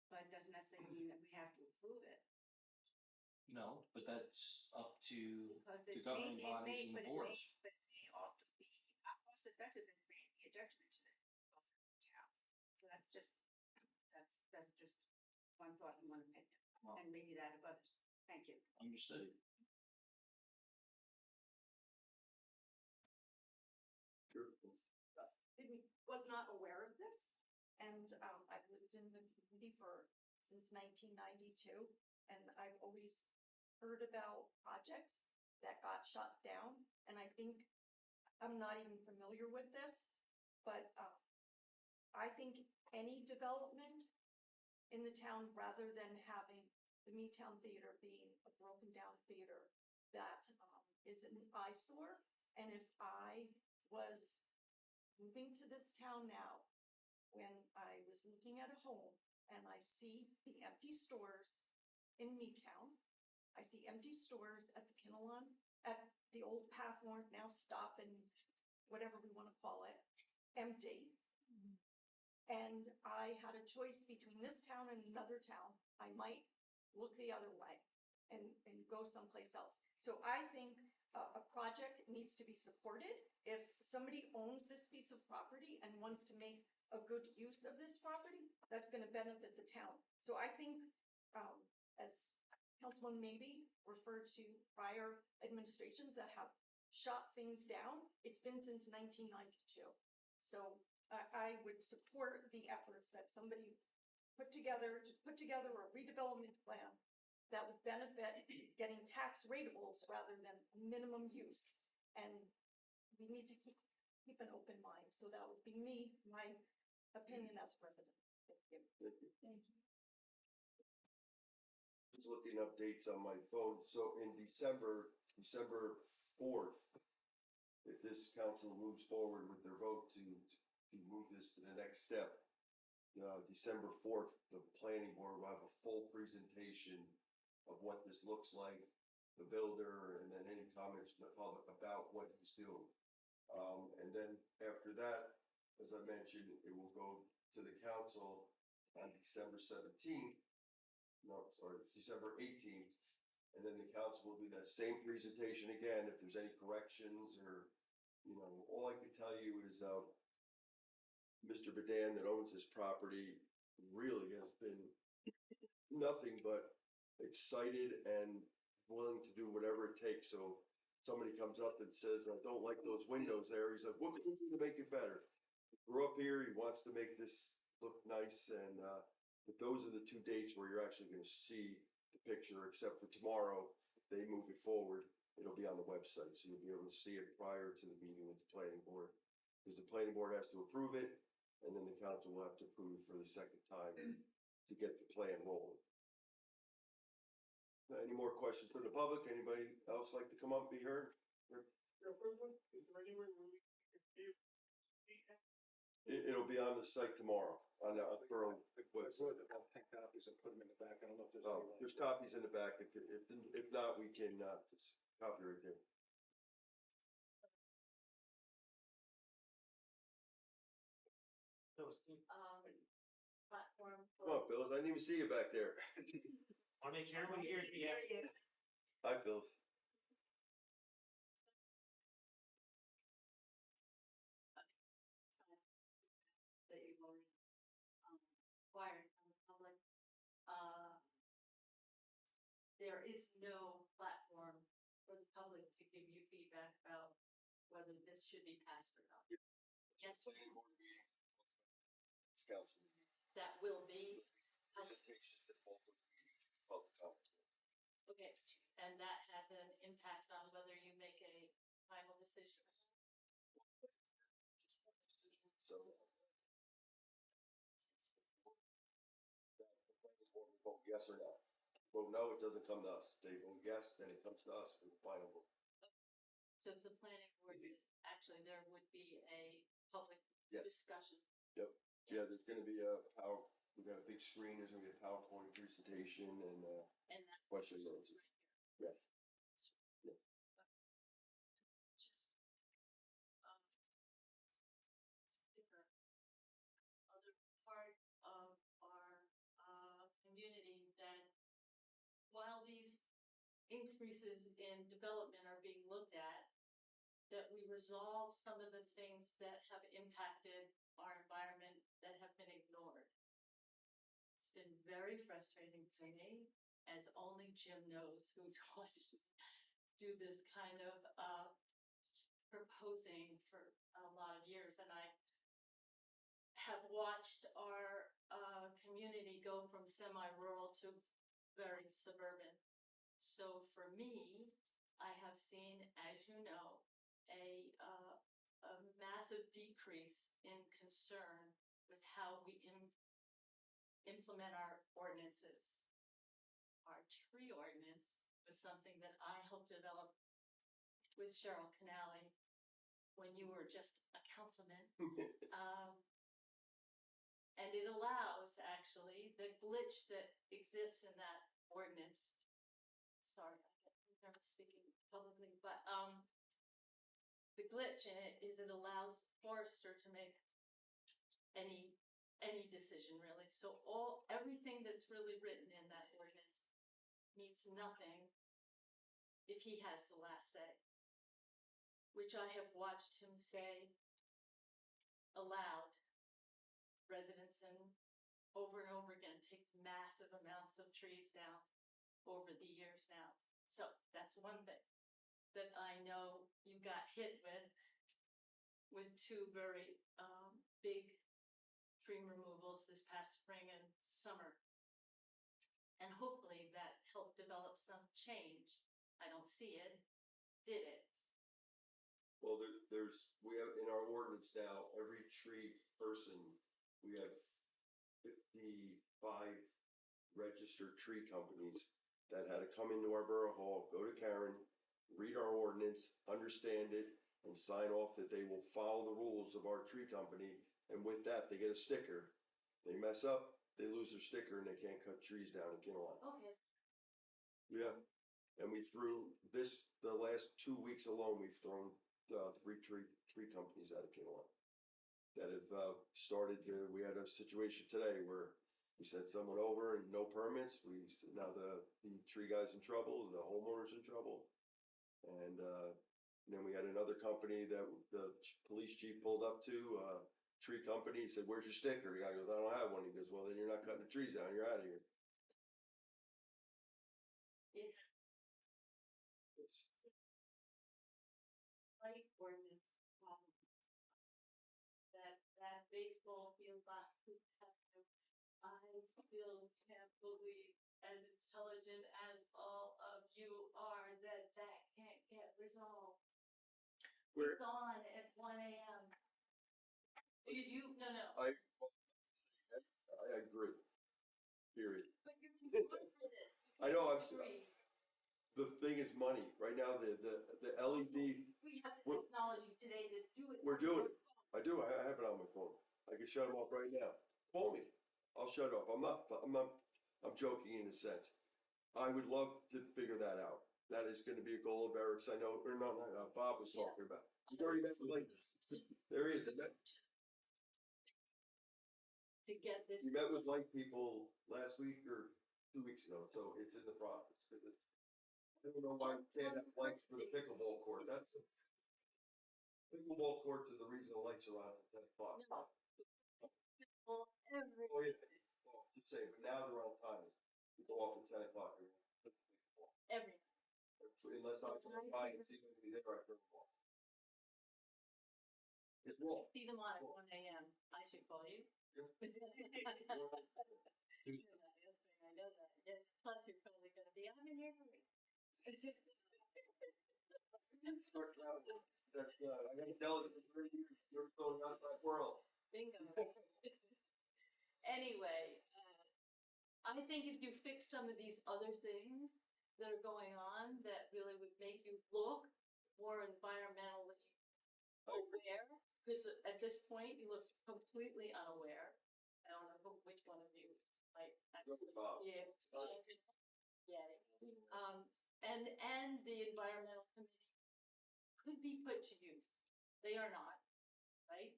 But it doesn't necessarily mean that we have to approve it. no, but that's up to Because the governing bodies and the boards. But it may also be not cost effective and may be a detriment to the town. So that's just one thought and one opinion, Well, and maybe that of others. Thank you. understood. Was not aware of this, and I've lived in the community since 1992, and I've always heard about projects that got shut down, and I think I'm not even familiar with this, but I think any development in the town, rather than having the Meadtown Theater being a broken down theater that is an eyesore, and if I was moving to this town now, when I was looking at a home and I see the empty stores in Meadtown, I see empty stores at the Kinnelon, at the old Pathmore, now Stop and whatever we want to call it, empty. And I had a choice between this town and another town, I might look the other way and go someplace else. So I think a project needs to be supported. If somebody owns this piece of property and wants to make a good use of this property, that's going to benefit the town. So I think, as Councilman Maybe referred to prior administrations that have shot things down, it's been since 1992. So I would support the efforts that somebody put together a redevelopment plan that would benefit getting tax ratables rather than minimum use. And we need to keep an open mind. So that would be my opinion as president. Thank you. Thank you. Thank you. was looking up dates on my phone. So in December 4th, if this council moves forward with their vote to move this to the next step, December 4th, the planning board will have a full presentation of what this looks like, the builder, and then any comments from the public about what he's doing. And then after that, as I mentioned, it will go to the council on December 17th. No, sorry, it's December 18th. And then the council will do that same presentation again. If there's any corrections or, all I can tell you is, Mr. Badan that owns this property really has been nothing but excited and willing to do whatever it takes. So somebody comes up and says, I don't like those windows there. He's like, what can we do to make it better? He grew up here. He wants to make this look nice. And, but those are the 2 dates where you're actually going to see the picture, except for tomorrow, if they move it forward, it'll be on the website. So you'll be able to see it prior to the meeting with the planning board, because the planning board has to approve it. And then the council will have to approve for the second time to get the plan rolling. Any more questions from the public? Anybody else like to come up and be heard? Your President, is there anywhere where we can view? It'll be on the site tomorrow on the borough website. I'll take copies and put them in the back. I don't know if there's. Oh, there's copies in the back. If not, we can, just copy right there. Platform. Come on, Bills. I didn't even see you back there. Wanna make sure everybody hears you. Hi, Bills. That you've already, acquired from the public. There is no platform for the public to give you feedback about whether this should be passed or not. Yes, It's council meeting. that will be, Presentations at both of these public comments. okay, and that has an impact on whether you make a final decision. So. The planning board will vote yes or no. Vote no, it doesn't come to us. They vote yes, then it comes to us for the final vote. So it's a planning board, actually, there would be a public Yes. discussion. Yep. Yeah, there's gonna be we got a big screen, there's gonna be a PowerPoint presentation and, And that. question and answers. Yes. Yes. Just, sticker. Other part of our, community that while these increases in development are being looked at, that we resolve some of the things that have impacted our environment that have been ignored. It's been very frustrating for me, as only Jim knows, who's watched do this kind of proposing for a lot of years, and I have watched our community go from semi-rural to very suburban. So for me, I have seen, as you know, a massive decrease in concern with how we implement our ordinances. Our tree ordinance was something that I helped develop with Cheryl Canale when you were just a councilman. And it allows, actually, the glitch that exists in that ordinance. Sorry, I'm never speaking publicly, but the glitch in it is it allows the forester to make any decision, really. So everything that's really written in that ordinance means nothing if he has the last say, which I have watched him say aloud. Residents over and over again take massive amounts of trees down over the years now. So that's one thing that I know you got hit with 2 very big tree removals this past spring and summer. And hopefully that helped develop some change. I don't see it. Did it? Well, we have in our ordinance now, every tree person, we have 55 registered tree companies that had to come into our borough hall, go to Karen, read our ordinance, understand it, and sign off that they will follow the rules of our tree company, and with that, they get a sticker. They mess up, they lose their sticker and they can't cut trees down in Kinnelon. Okay. Yeah, and we threw the last 2 weeks alone, we've thrown, 3 tree companies out of Kinnelon. That have, we had a situation today where we sent someone over and no permits, now the tree guy's in trouble, the homeowner's in trouble. And, then we had another company that the police chief pulled up to, tree company, he said, "Where's your sticker?" The guy goes, "I don't have one." He goes, "Well, then you're not cutting the trees down, you're out of here." It light ordinance problems. That baseball field last week, I still can't believe, as intelligent as all of you are, that can't get resolved. We're- It's on at 1 AM. No. I agree, period. But you're too smart for this. I know, Agree. the thing is money, right now, the LED, We have the We're- technology today to do it. we're doing it. I do, I have it on my phone, I can shut them off right now, call me, I'll shut it off, I'm joking in a sense. I would love to figure that out, that is gonna be a goal of Eric's, I know, or no, Bob was talking about. He's already met with like, there he is, To get this. he met with like people last week or 2 weeks ago, so it's in the process, 'cause I don't know why we can't have lights for the pickleball court, pickleball courts are the reason the lights are on at 10 o'clock. No. Well, every. Oh, yeah, well, just saying, but now they're on times, you go off at 10 o'clock. Every. Unless I try to find it, see if it'll be there, I turn them off. It's wrong. See them on at 1 AM. I should call you. Yes. I know that. Yeah. Plus, you're probably gonna be, I'm in your hurry. I gotta tell it for 30 years, you're still in the outside world. Bingo. Anyway, I think if you fix some of these other things that are going on that really would make you look more environmentally aware, because at this point you look completely unaware. I don't know which one of you might actually Bob. be able to get it. And the environmental committee could be put to use. They are not, right?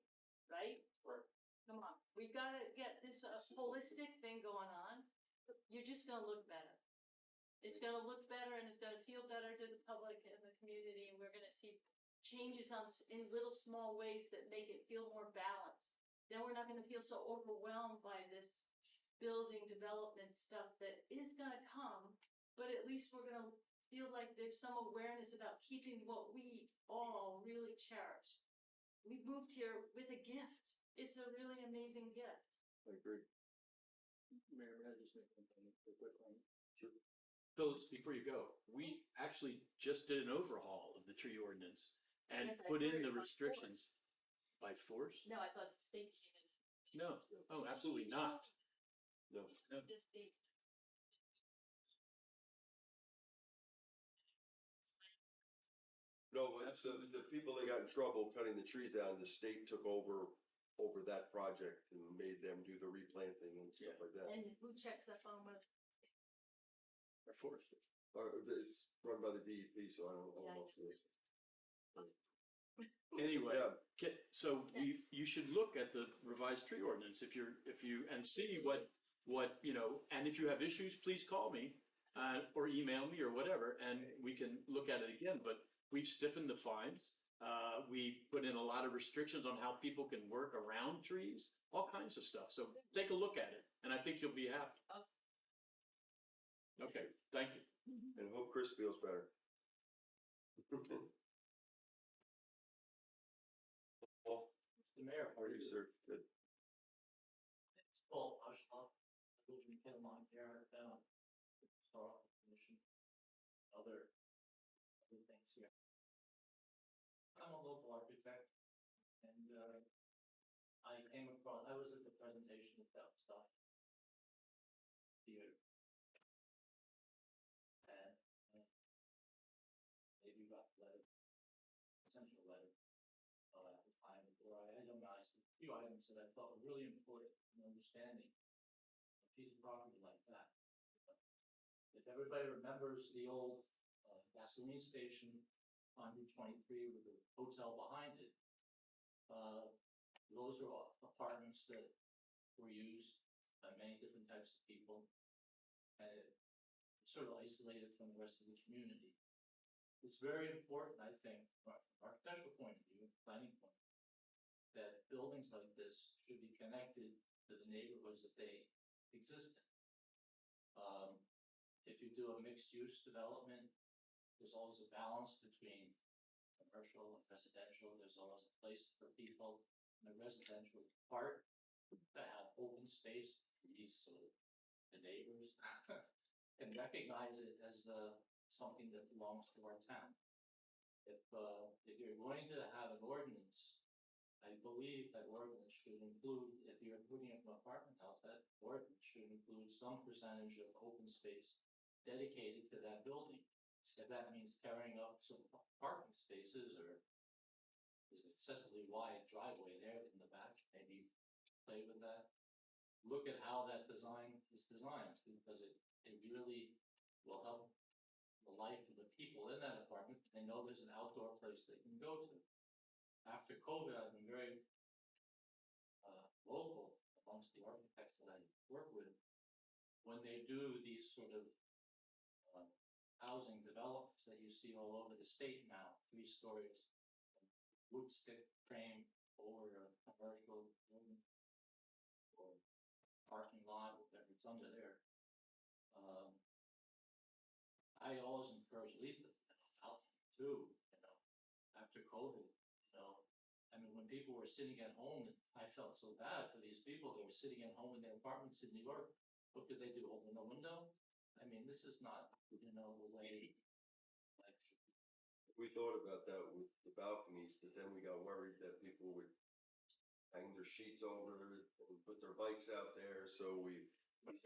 Right? Right. Come on, we gotta get this holistic thing going on. You're just gonna look better. It's gonna look better and it's gonna feel better to the public and the community, and we're gonna see changes in little small ways that make it feel more balanced. Then we're not gonna feel so overwhelmed by this building development stuff that is gonna come, but at least we're gonna feel like there's some awareness about keeping what we all really cherish. We moved here with a gift. It's a really amazing gift. I agree. Mayor, may I just make one thing, real quick one? Sure. Phyllis, before you go, we actually just did an overhaul of the tree ordinance and Yes, I put in heard the by restrictions. By force? No, I thought the state came in. No, oh, absolutely not. No. No. The state. No, but the people that got in trouble cutting the trees down, the state took over that project and made them do the replanting and stuff like that. And who checks up on what? Or force. It's run by the DEP, so I don't know. Anyway, Yeah. so you should look at the revised tree ordinance if and see what, and if you have issues, please call me, or email me or whatever, and we can look at it again, but we've stiffened the fines. We put in a lot of restrictions on how people can work around trees, all kinds of stuff. So take a look at it, and I think you'll be happy. Okay, thank you. And hope Chris feels better. Paul, Mr. Mayor. how are you, sir? Good. It's Paul Ashloff. I live in Kinnelon here, Historical Commission, other things here. I'm a local architect, and I was at the presentation of that stuff here few items that I thought were really important in understanding a piece of property like that. If everybody remembers the old gasoline station on Route 23 with the hotel behind it, those are all apartments that were used by many different types of people, and it sort of isolated from the rest of the community. It's very important, I think, from an architectural point of view, planning point, that buildings like this should be connected to the neighborhoods that they exist in. If you do a mixed-use development, there's always a balance between commercial and residential. There's always a place for people in the residential part to have open space, trees, so the neighbors can recognize it as something that belongs to our town. If you're going to have an ordinance, I believe that ordinance should include, if you're putting up an apartment house, that ordinance should include some percentage of open space dedicated to that building. So if that means tearing up some parking spaces or there's an excessively wide driveway there in the back, maybe play with that. Look at how that design is designed, because it really will help the life of the people in that apartment. They know there's an outdoor place they can go to. After COVID, I've been very vocal amongst the architects that I work with when they do these sort of housing developments that you see all over the state now, 3 stories, wood stick frame over a commercial building or parking lot, whatever it's under there. I always encourage, at least out too, after COVID, I mean, when people were sitting at home, I felt so bad for these people. They were sitting at home in their apartments in New York. What could they do? Open the window? I mean, this is not, the way life should be. We thought about that with the balconies, but then we got worried that people would hang their sheets over and put their bikes out there, so we. When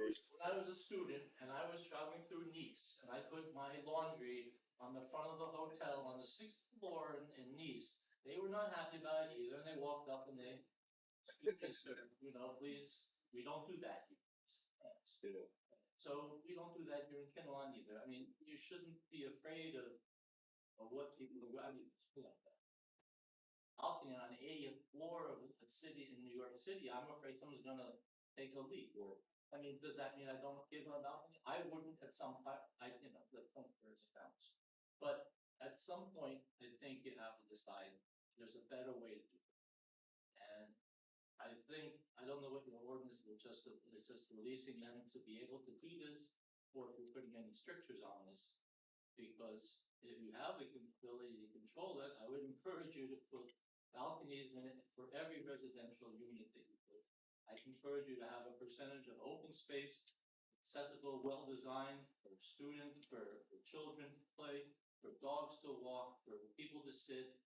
I was a student and I was traveling through Nice and I put my laundry on the front of the hotel on the 6th floor in Nice, they were not happy about it either, and they walked up and they, excuse me, sir, please, we don't do that here. Yeah. So we don't do that here in Kinnelon either. I mean, you shouldn't be afraid of what people are, I mean, balcony on the 80th floor of a city in New York City, I'm afraid someone's gonna take a leak. Or, I mean, does that mean I don't give them a balcony? I wouldn't at some point, the point where it counts. But at some point, I think you have to decide there's a better way to do it. And I think, I don't know what your ordinance is, just releasing them to be able to do this, or if you're putting any strictures on this. Because if you have the ability to control it, I would encourage you to put balconies in it for every residential unit that you put. I encourage you to have a percentage of open space, accessible, well-designed for students, for children to play, for dogs to walk, for people to sit,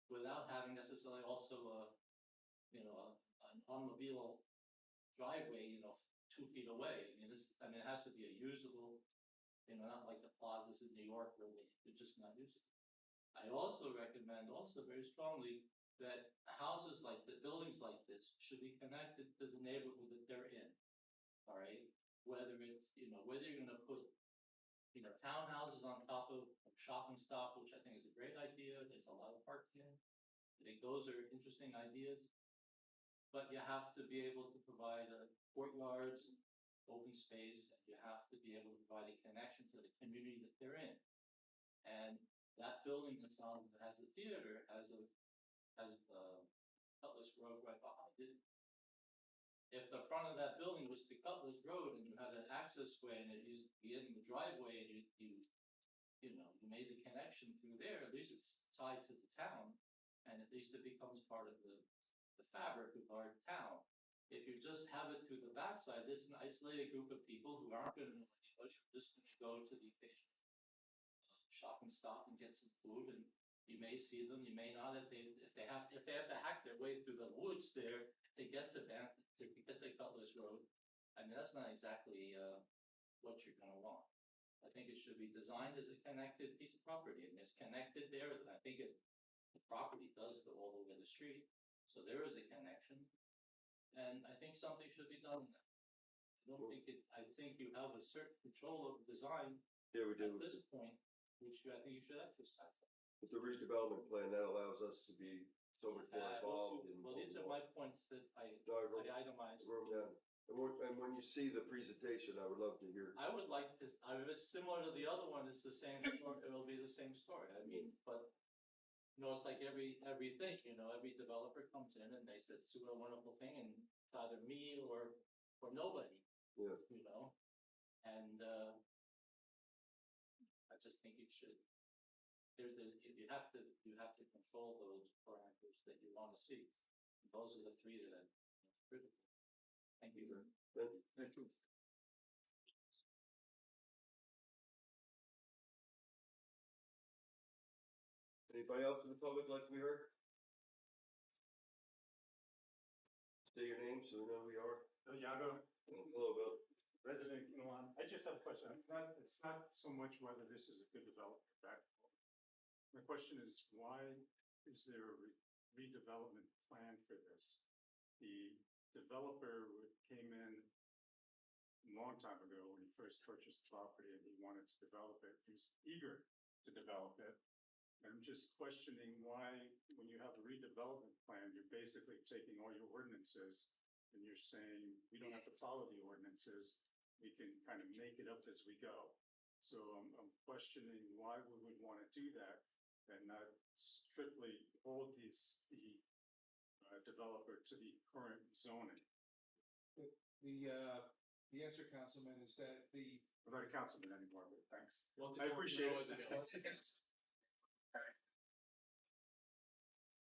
without having necessarily also an automobile driveway, 2 feet away. I mean, it has to be a usable, not like the plazas in New York where they're just not usable. I also recommend very strongly that houses like the buildings like this should be connected to the neighborhood that they're in. All right, whether it's whether you're going to put townhouses on top of a shopping stop, which I think is a great idea. There's a lot of parking. I think those are interesting ideas. But you have to be able to provide courtyards, open space, and you have to be able to provide a connection to the community that they're in. And that building that's has the theater has Cutlass Road right behind it. If the front of that building was to Cutlass Road and you had an access way and you in the driveway and you made the connection through there, at least it's tied to the town, and at least it becomes part of the fabric of our town. If you just have it through the backside, there's an isolated group of people who aren't going to know anybody, who are just going to go to the occasional shop and stop and get some food, and you may see them, you may not. If they have to hack their way through the woods there to get to Cutlass Road, I mean, that's not exactly what you're going to want. I think it should be designed as a connected piece of property, and it's connected there. I think the property does go all over the street, so there is a connection. and I think something should be done. I think you have a certain control of the design Yeah, we at do. this point, which I think you should exercise. With the redevelopment plan, that allows us to be so much more involved in. Well, these are my points that I No, I wrote- itemized. wrote down. And when you see the presentation, I would love to hear. I would like to, it's similar to the other one, it's the same story, it'll be the same story, I mean, but. You know, it's like everything, you know, every developer comes in and they say, it's a wonderful thing, and it's either me or nobody, Yes. you know? And, I just think you should, you have to control those parameters that you wanna see. Those are the three that are critical. Thank you. Thank you. Thank you. Anybody else in the public like to be heard? State your name so we know who you are. Bill Yago, Hello, Bill. resident, I just have a question. It's not so much whether this is a good development back. My question is, why is there a redevelopment plan for this? The developer came in a long time ago when he first purchased the property and he wanted to develop it. He was eager to develop it. And I'm just questioning why, when you have a redevelopment plan, you're basically taking all your ordinances and you're saying, we don't have to follow the ordinances, we can kind of make it up as we go. So I'm questioning why we would want to do that and not strictly hold the developer to the current zoning. The answer, Councilman, is that I'm not a councilman anymore, but thanks. Once I again, appreciate always it. again. once again,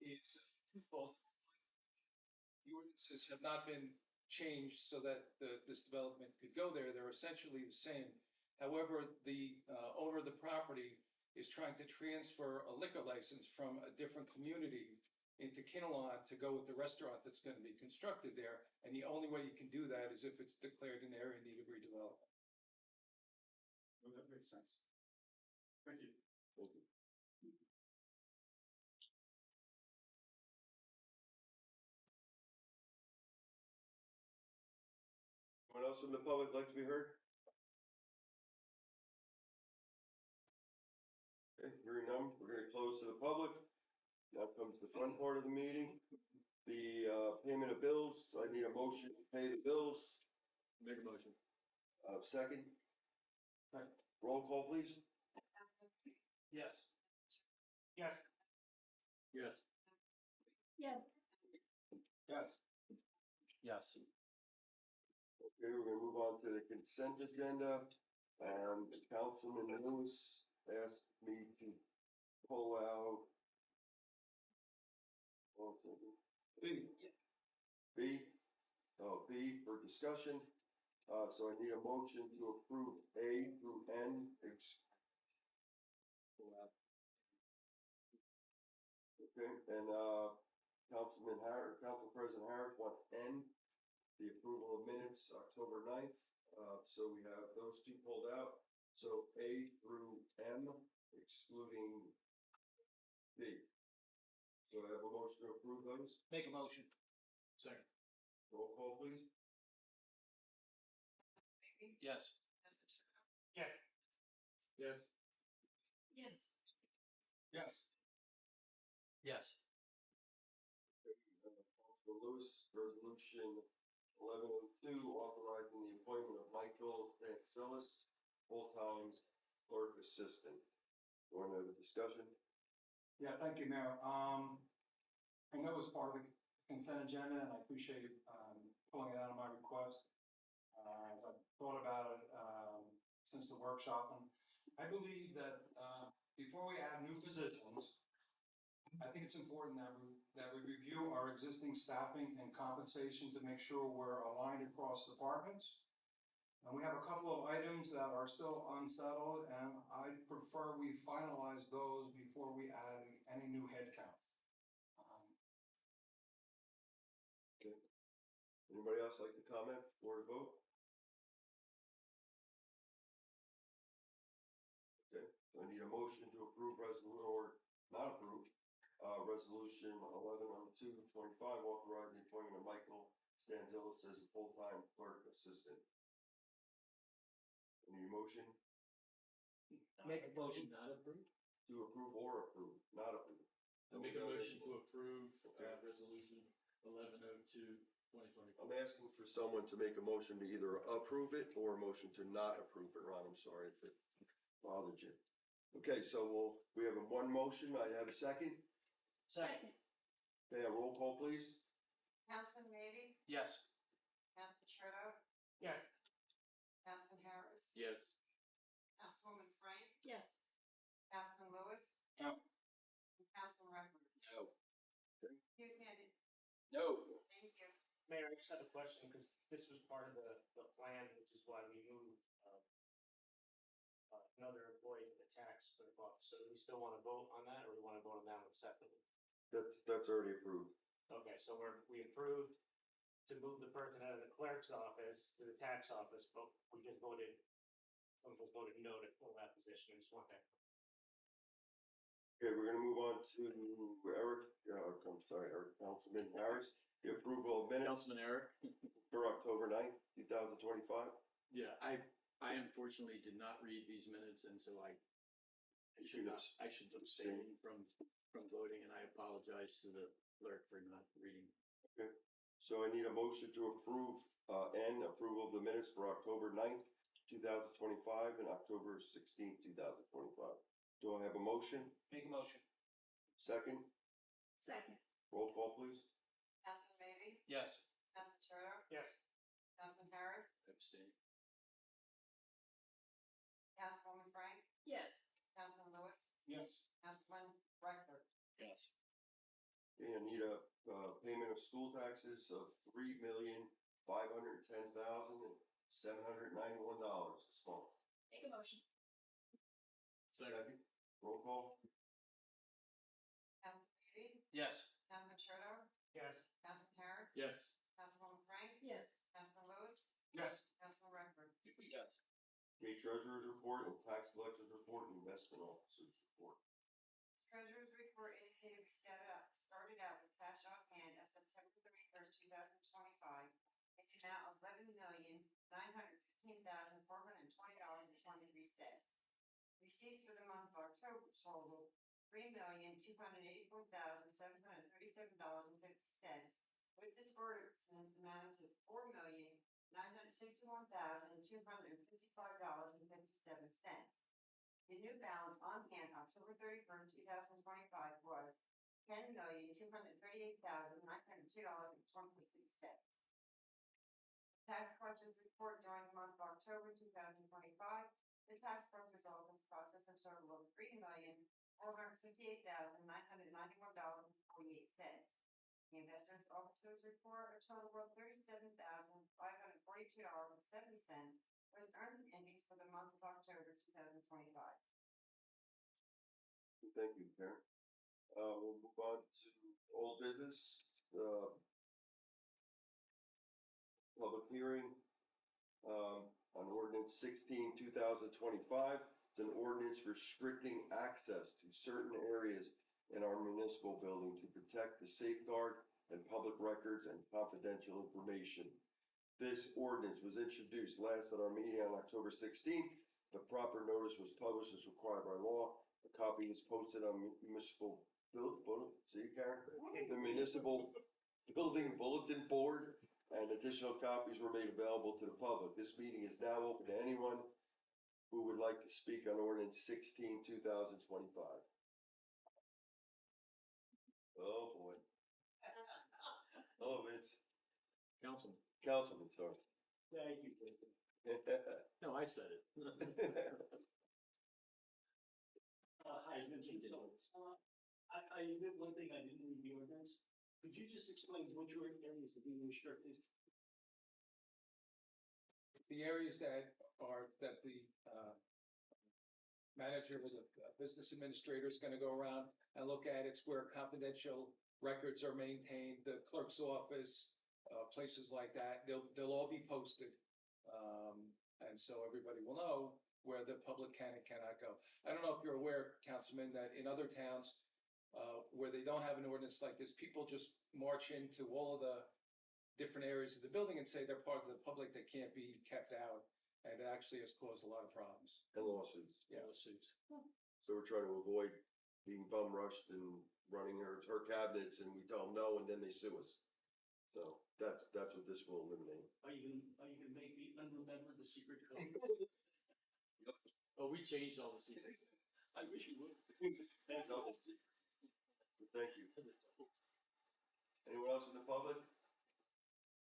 it's twofold. The ordinances have not been changed so that this development could go there. They're essentially the same. However, the owner of the property is trying to transfer a liquor license from a different community into Kinnelon to go with the restaurant that's going to be constructed there. And the only way you can do that is if it's declared an area in need of redevelopment. Well, that makes sense. Thank you. Thank you. Anyone else in the public like to be heard? Okay, hearing none, we're gonna close to the public. Now comes the fun part of the meeting, the payment of bills. I need a motion to pay the bills. Make a motion. Second. Roll call, please. Yes. Yes. Yes. Yes. Yes. Yes. Okay, we're gonna move on to the consent agenda. Councilman Lewis asked me to pull out. B for discussion. So I need a motion to approve A through N. Okay, and Council President Harris wants N, the approval of minutes, October 9th. So we have those two pulled out. So A through M, excluding B. So I have a motion to approve those. Make a motion. Second. Roll call, please. Yes. Yes. Yes. Yes. Yes. Yes. Councilman Lewis, resolution 1102, authorizing the appointment of Michael Vancelis, full-time clerk assistant. Want to have a discussion? Yeah, thank you, Mayor. I know it's part of the consent agenda, and I appreciate pulling it out of my request. As I've thought about it since the workshop, and I believe that before we add new positions, I think it's important that we review our existing staffing and compensation to make sure we're aligned across departments. And we have a couple of items that are still unsettled, and I prefer we finalize those before we add any new headcount. Okay. Anybody else like to comment before we vote? Okay, so I need a motion to approve resolution, or not approve, resolution 1102-25, authorizing the appointment of Michael Stanzillis as a full-time clerk assistant. Any motion Make a motion. Not approved? to approve or approve, not approve? I make a motion to approve, resolution 1102/2024. I'm asking for someone to make a motion to either approve it or a motion to not approve it. Ron, I'm sorry if it bothered you. Okay, so we have one motion. I have a second. Second. Okay, a roll call, please. Councilman Maybe, Yes. Councilman Schroeder, Yes. Councilman Harris. Yes. Councilwoman Frank, Yes. Councilman Lewis. No. And Councilman Redford. No. Excuse me, I didn't, No. thank you. Mayor, I just have a question, because this was part of the plan, which is why we moved, another employee to the tax clerk office. So do we still want to vote on that, or we want to vote on that one separately? That's already approved. Okay, so we approved to move the person out of the clerk's office to the tax office, but we just voted, some of us voted no to fill that position. I just want that. Okay, we're gonna move on to Eric, I'm sorry, Eric, Councilman Harris. The approval of minutes Councilman Eric? for October 9th, 2025. Yeah, I unfortunately did not read these minutes, and so I should abstain from voting, and I apologize to the clerk for not reading. Okay, so I need a motion to approve, and approval of the minutes for October 9th, 2025 and October 16th, 2025. Do I have a motion? Make a motion. Second, Second. roll call, please. Councilman Maybe, Yes. Councilman Schroeder, Yes. Councilman Harris, Abstain. Councilwoman Frank, Yes. Councilman Lewis, Yes. Councilman Redford. Yes. Okay, I need a, payment of school taxes of $3,510,791 this month. Make a motion. Second, roll call. Councilman Maybe, Yes. Councilman Schroeder, Yes. Councilman Harris. Yes. Councilwoman Frank, Yes. Councilman Lewis, Yes. Councilman Redford. Yes. Okay, treasurer's report and tax collector's report and investment officer's report. Treasurer's report indicated we started out with cash on hand as September 31st, 2025, in the amount of $11,915,420.23. Receipts for the month of October total $3,284,737.50, with disbursements amounting to $4,961,255.57. The new balance on hand October 31st, 2025 was $10,238,902.26. Tax collector's report during the month of October 2025. The tax collector's office processed a total of $3,458,991.48. The investors officer's report, a total of $37,542.70 was earned endings for the month of October 2025. Thank you, Karen. We'll move on to old business, public hearing, on ordinance 16/2025. It's an ordinance restricting access to certain areas in our municipal building to protect the safeguard and public records and confidential information. This ordinance was introduced last at our meeting on October 16th. The proper notice was published as required by law. A copy is posted on municipal the municipal building bulletin board, and additional copies were made available to the public. This meeting is now open to anyone who would like to speak on ordinance 16/2025. Oh, boy. Oh, Vince. Councilman, sorry. Thank you, Jason. No, I said it. Hi, Vincent Phillips. I admit one thing, I didn't read the ordinance. Could you just explain which areas are being restricted? The areas that the manager or the business administrator is gonna go around and look at, it's where confidential records are maintained, the clerk's office, places like that, they'll all be posted. And so everybody will know where the public can and cannot go. I don't know if you're aware, Councilman, that in other towns, where they don't have an ordinance like this, people just march into all of different areas of the building and say they're part of the public that can't be kept out. And it actually has caused a lot of problems. And lawsuits. Yeah. Lawsuits. So we're trying to avoid being bum rushed and running her cabinets and we tell them no and then they sue us. So that's what this will eliminate. Are you gonna make me unremember the secret code? Oh, we changed all the secrets. I wish you would. Thank you. Anyone else in the public?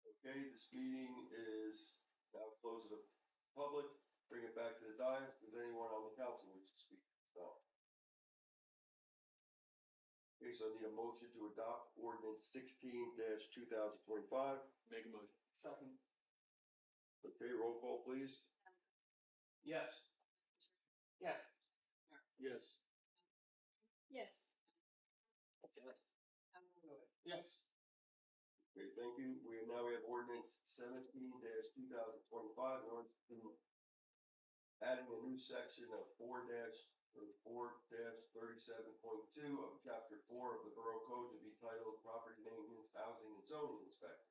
Okay, this meeting is now closed to the public. Bring it back to the dais. Does anyone on the council wish to speak? No. Okay, so I need a motion to adopt ordinance 16-2025. Make a motion. Second. Okay, roll call please. Yes. Yes. Yes. Yes. Yes. Okay, thank you. We have ordinance 17-2025, an ordinance adding a new section of 4-37.2 of chapter 4 of the Borough Code to be titled Property Maintenance, Housing and Zoning Inspector.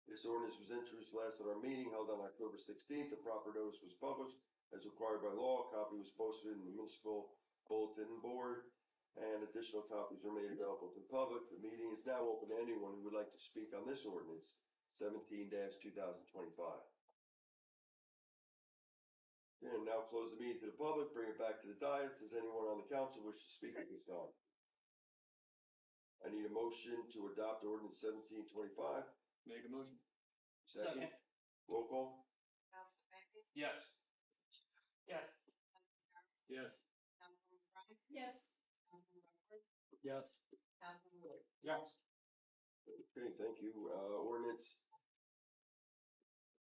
This ordinance was introduced last at our meeting held on October 16th. The proper notice was published as required by law. A copy was posted in the municipal bulletin board and additional copies were made available to the public. The meeting is now open to anyone who would like to speak on this ordinance, 17-2025. And now close the meeting to the public, bring it back to the dais. Does anyone on the council wish to speak at this time? I need a motion to adopt ordinance 1725. Make a motion. Second. Roll call. Councilman Bentley? Yes. Yes. Yes. Councilman Bryant? Yes. Councilman Rutherford? Yes. Councilman Wood? Yes. Okay, thank you. Ordinance.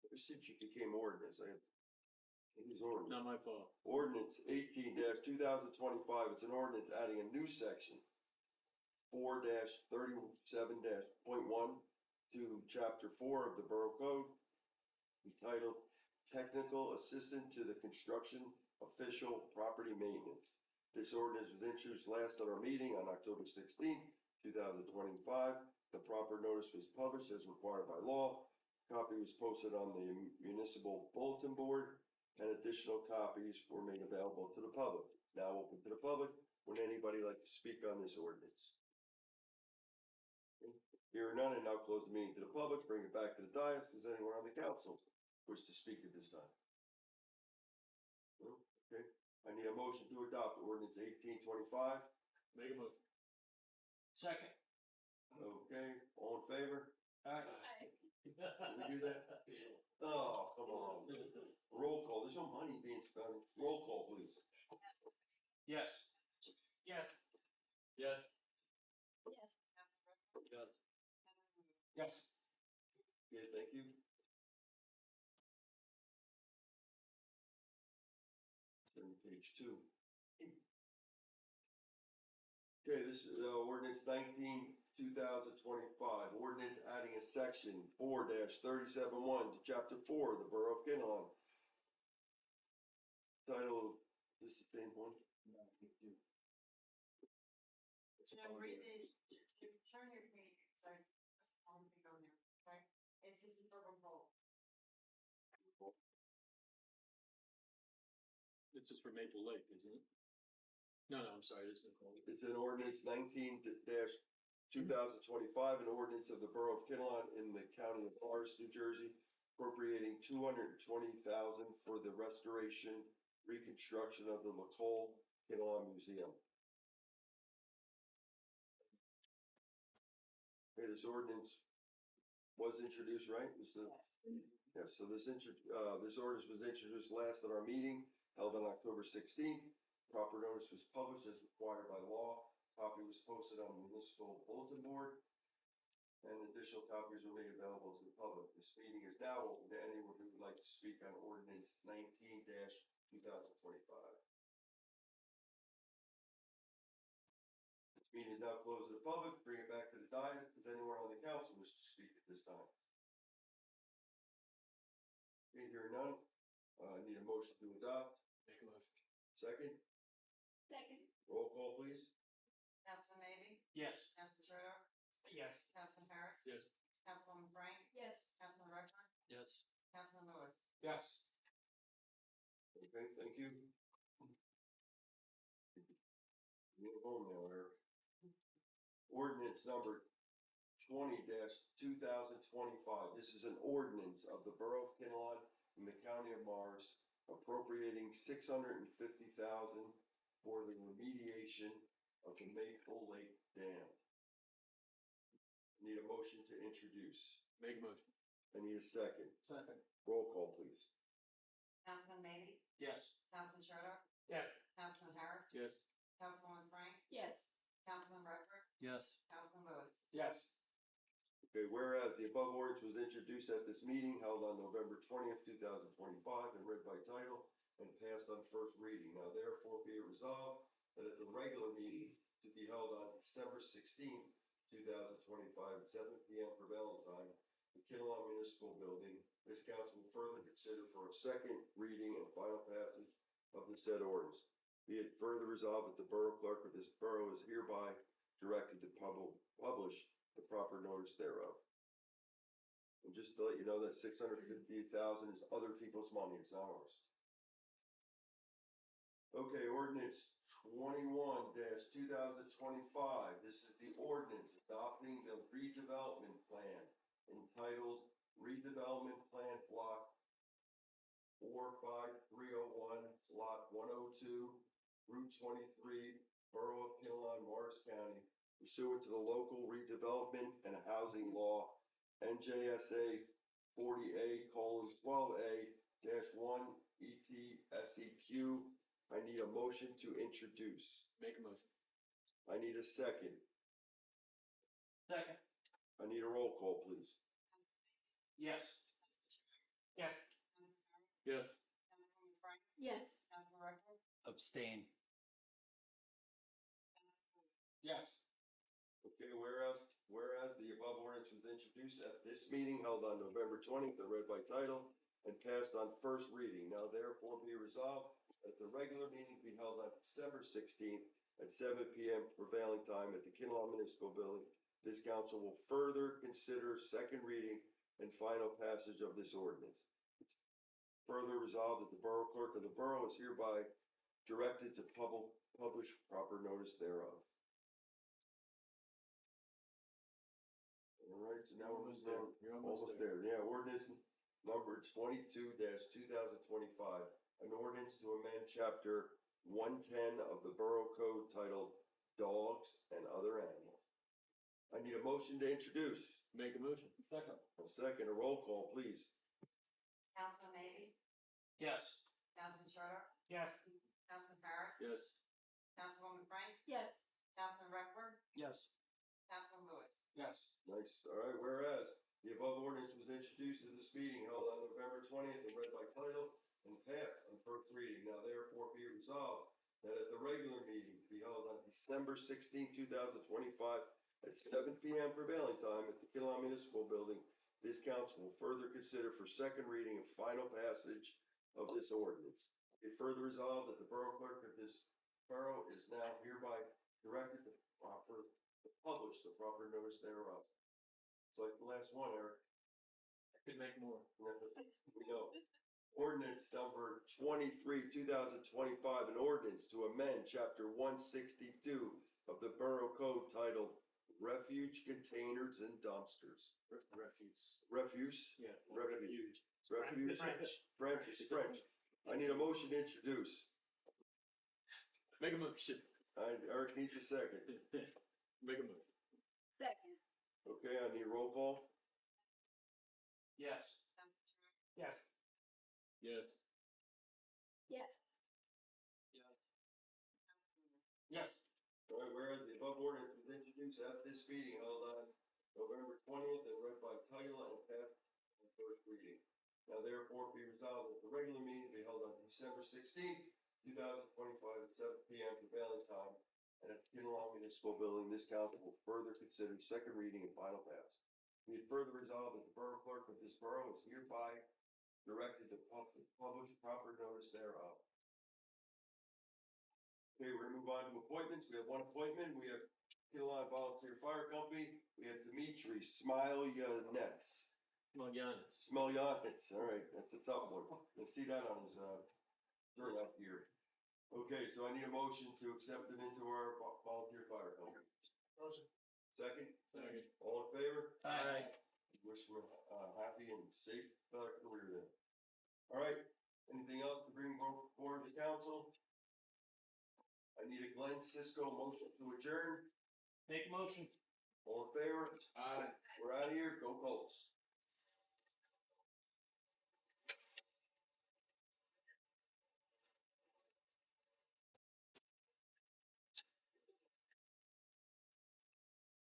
Ever since you became ordinance, it is ordinance. Not my fault. Ordinance 18-2025, it's an ordinance adding a new section, 4-37.1 to chapter 4 of the Borough Code, entitled Technical Assistant to the Construction Official Property Maintenance. This ordinance was introduced last at our meeting on October 16th, 2025. The proper notice was published as required by law. Copy was posted on the municipal bulletin board and additional copies were made available to the public. It's now open to the public. Would anybody like to speak on this ordinance? Hearing none, and now close the meeting to the public, bring it back to the dais. Does anyone on the council wish to speak at this time? No? Okay, I need a motion to adopt ordinance 1825. Make a motion. Second. Okay, all in favor? Aye. Can we do that? Oh, come on. Roll call. There's no money being spent. Roll call, please. Yes. Yes. Yes. Yes. Yes. Yes. Okay, thank you. Turn to page 2. Okay, this is ordinance 19-2025. Ordinance adding a section 4-37.1 to chapter 4 of the Borough of Kinnelon. Title, this is the same one? No, thank you. Now, read this, turn your page, so I want to go there, okay? This is urban goal. This is for Maple Lake, isn't it? No, I'm sorry, this is Nicole. It's an ordinance 19-2025, an ordinance of the Borough of Kinnelon in the County of Forest, New Jersey, appropriating $220,000 for the restoration, reconstruction of the Lacole Kinnelon Museum. Okay, this ordinance was introduced, right? This is, Yes. yes, so this ordinance was introduced last at our meeting held on October 16th. Proper notice was published as required by law. Copy was posted on the municipal bulletin board and additional copies were made available to the public. This meeting is now open to anyone who would like to speak on ordinance 19-2025. This meeting is now closed to the public. Bring it back to the dais. Does anyone on the council wish to speak at this time? Okay, hearing none. I need a motion to adopt. Make a motion. Second. Second. Roll call, please. Councilman Maybe? Yes. Councilman Turner? Yes. Councilman Harris? Yes. Councilwoman Frank, Yes. Councilman Redcorn, Yes. Councilman Lewis. Yes. Okay, thank you. You're home now, Eric. Ordinance number 20-2025. This is an ordinance of the Borough of Kinnelon in the County of Morris appropriating $650,000 for the remediation of the Maple Lake Dam. Need a motion to introduce. Make a motion. I need a second. Second. Roll call, please. Councilman Maybe, Yes. Councilman Schroeder, Yes. Councilman Harris, Yes. Councilwoman Frank, Yes. Councilman Redcorn, Yes. Councilman Lewis. Yes. Okay, whereas the above ordinance was introduced at this meeting held on November 20th, 2025, and read by title and passed on first reading. Now therefore be it resolved that at the regular meeting to be held on December 16th, 2025 at 7 p.m. prevailing time, the Kinnelon Municipal Building, this council will further consider for a second reading and final passage of the said ordinance. Be it further resolved that the borough clerk of this borough is hereby directed to publish the proper notice thereof. And just to let you know that $650,000 is other people's money, it's not ours. Okay, ordinance 21-2025. This is the ordinance adopting the redevelopment plan entitled Redevelopment Plan Block 45301, Lot 102, Route 23, Borough of Kinnelon, Morris County, pursuant to the local redevelopment and housing law, NJSA 40A:12A-1 ETSEQ. I need a motion to introduce. Make a motion. I need a second. Second. I need a roll call, please. Yes. Yes. Yes. Councilwoman Frank, Yes. Councilman Redcorn, Abstain. Yes. Okay, whereas the above ordinance was introduced at this meeting held on November 20th and read by title and passed on first reading. Now therefore be resolved that the regular meeting be held on December 16th at 7 p.m. prevailing time at the Kinnelon Municipal Building. This council will further consider second reading and final passage of this ordinance. Further resolved that the borough clerk of the borough is hereby directed to publish proper notice thereof. All right, so now we're Almost there. You're almost there. Yeah, ordinance number 22-2025, an ordinance to amend chapter 110 of the Borough Code titled Dogs and Other Animals. I need a motion to introduce. Make a motion. Second. A second, a roll call, please. Councilman Maybe, Yes. Councilman Schroeder, Yes. Councilman Harris, Yes. Councilwoman Frank, Yes. Councilman Redcorn, Yes. Councilman Lewis. Yes. Nice. All right, whereas the above ordinance was introduced at this meeting held on November 20th and read by title and passed on first reading. Now therefore be resolved that at the regular meeting to be held on December 16th, 2025 at 7 p.m. prevailing time at the Kinnelon Municipal Building, this council will further consider for second reading and final passage of this ordinance. It further resolved that the borough clerk of this borough is now hereby directed to publish the proper notice thereof. It's like the last one, Eric. Could make more. We know. Ordinance number 23-2025, an ordinance to amend chapter 162 of the Borough Code titled Refuge Containers and Dumpsters. Refuse. Refuse? Yeah. Refuge. French. French. I need a motion to introduce. Make a motion. Eric needs a second. Make a motion. Second. Okay, I need a roll call. Yes. Yes. Yes. Yes. Yes. All right, whereas the above ordinance was introduced at this meeting held on November 20th and read by title and passed on first reading. Now therefore be resolved that the regular meeting be held on December 16th, 2025 at 7 p.m. prevailing time and at the Kinnelon Municipal Building, this council will further consider second reading and final pass. Be it further resolved that the borough clerk of this borough is hereby directed to publish proper notice thereof. Okay, we're gonna move on to appointments. We have one appointment. We have Killawatt Volunteer Fire Company, we have Dimitri Smilyanets. Smilyanets, all right, that's a tough one. You'll see that on his, turnout here. Okay, so I need a motion to accept him into our volunteer fire company. Motion. Second? Second. All in favor? Aye. Wish him a happy and safe career then. All right, anything else to bring forward to council? I need a Glenn Cisco motion to adjourn. Make a motion. All in favor? Aye. We're out of here. Go Colts.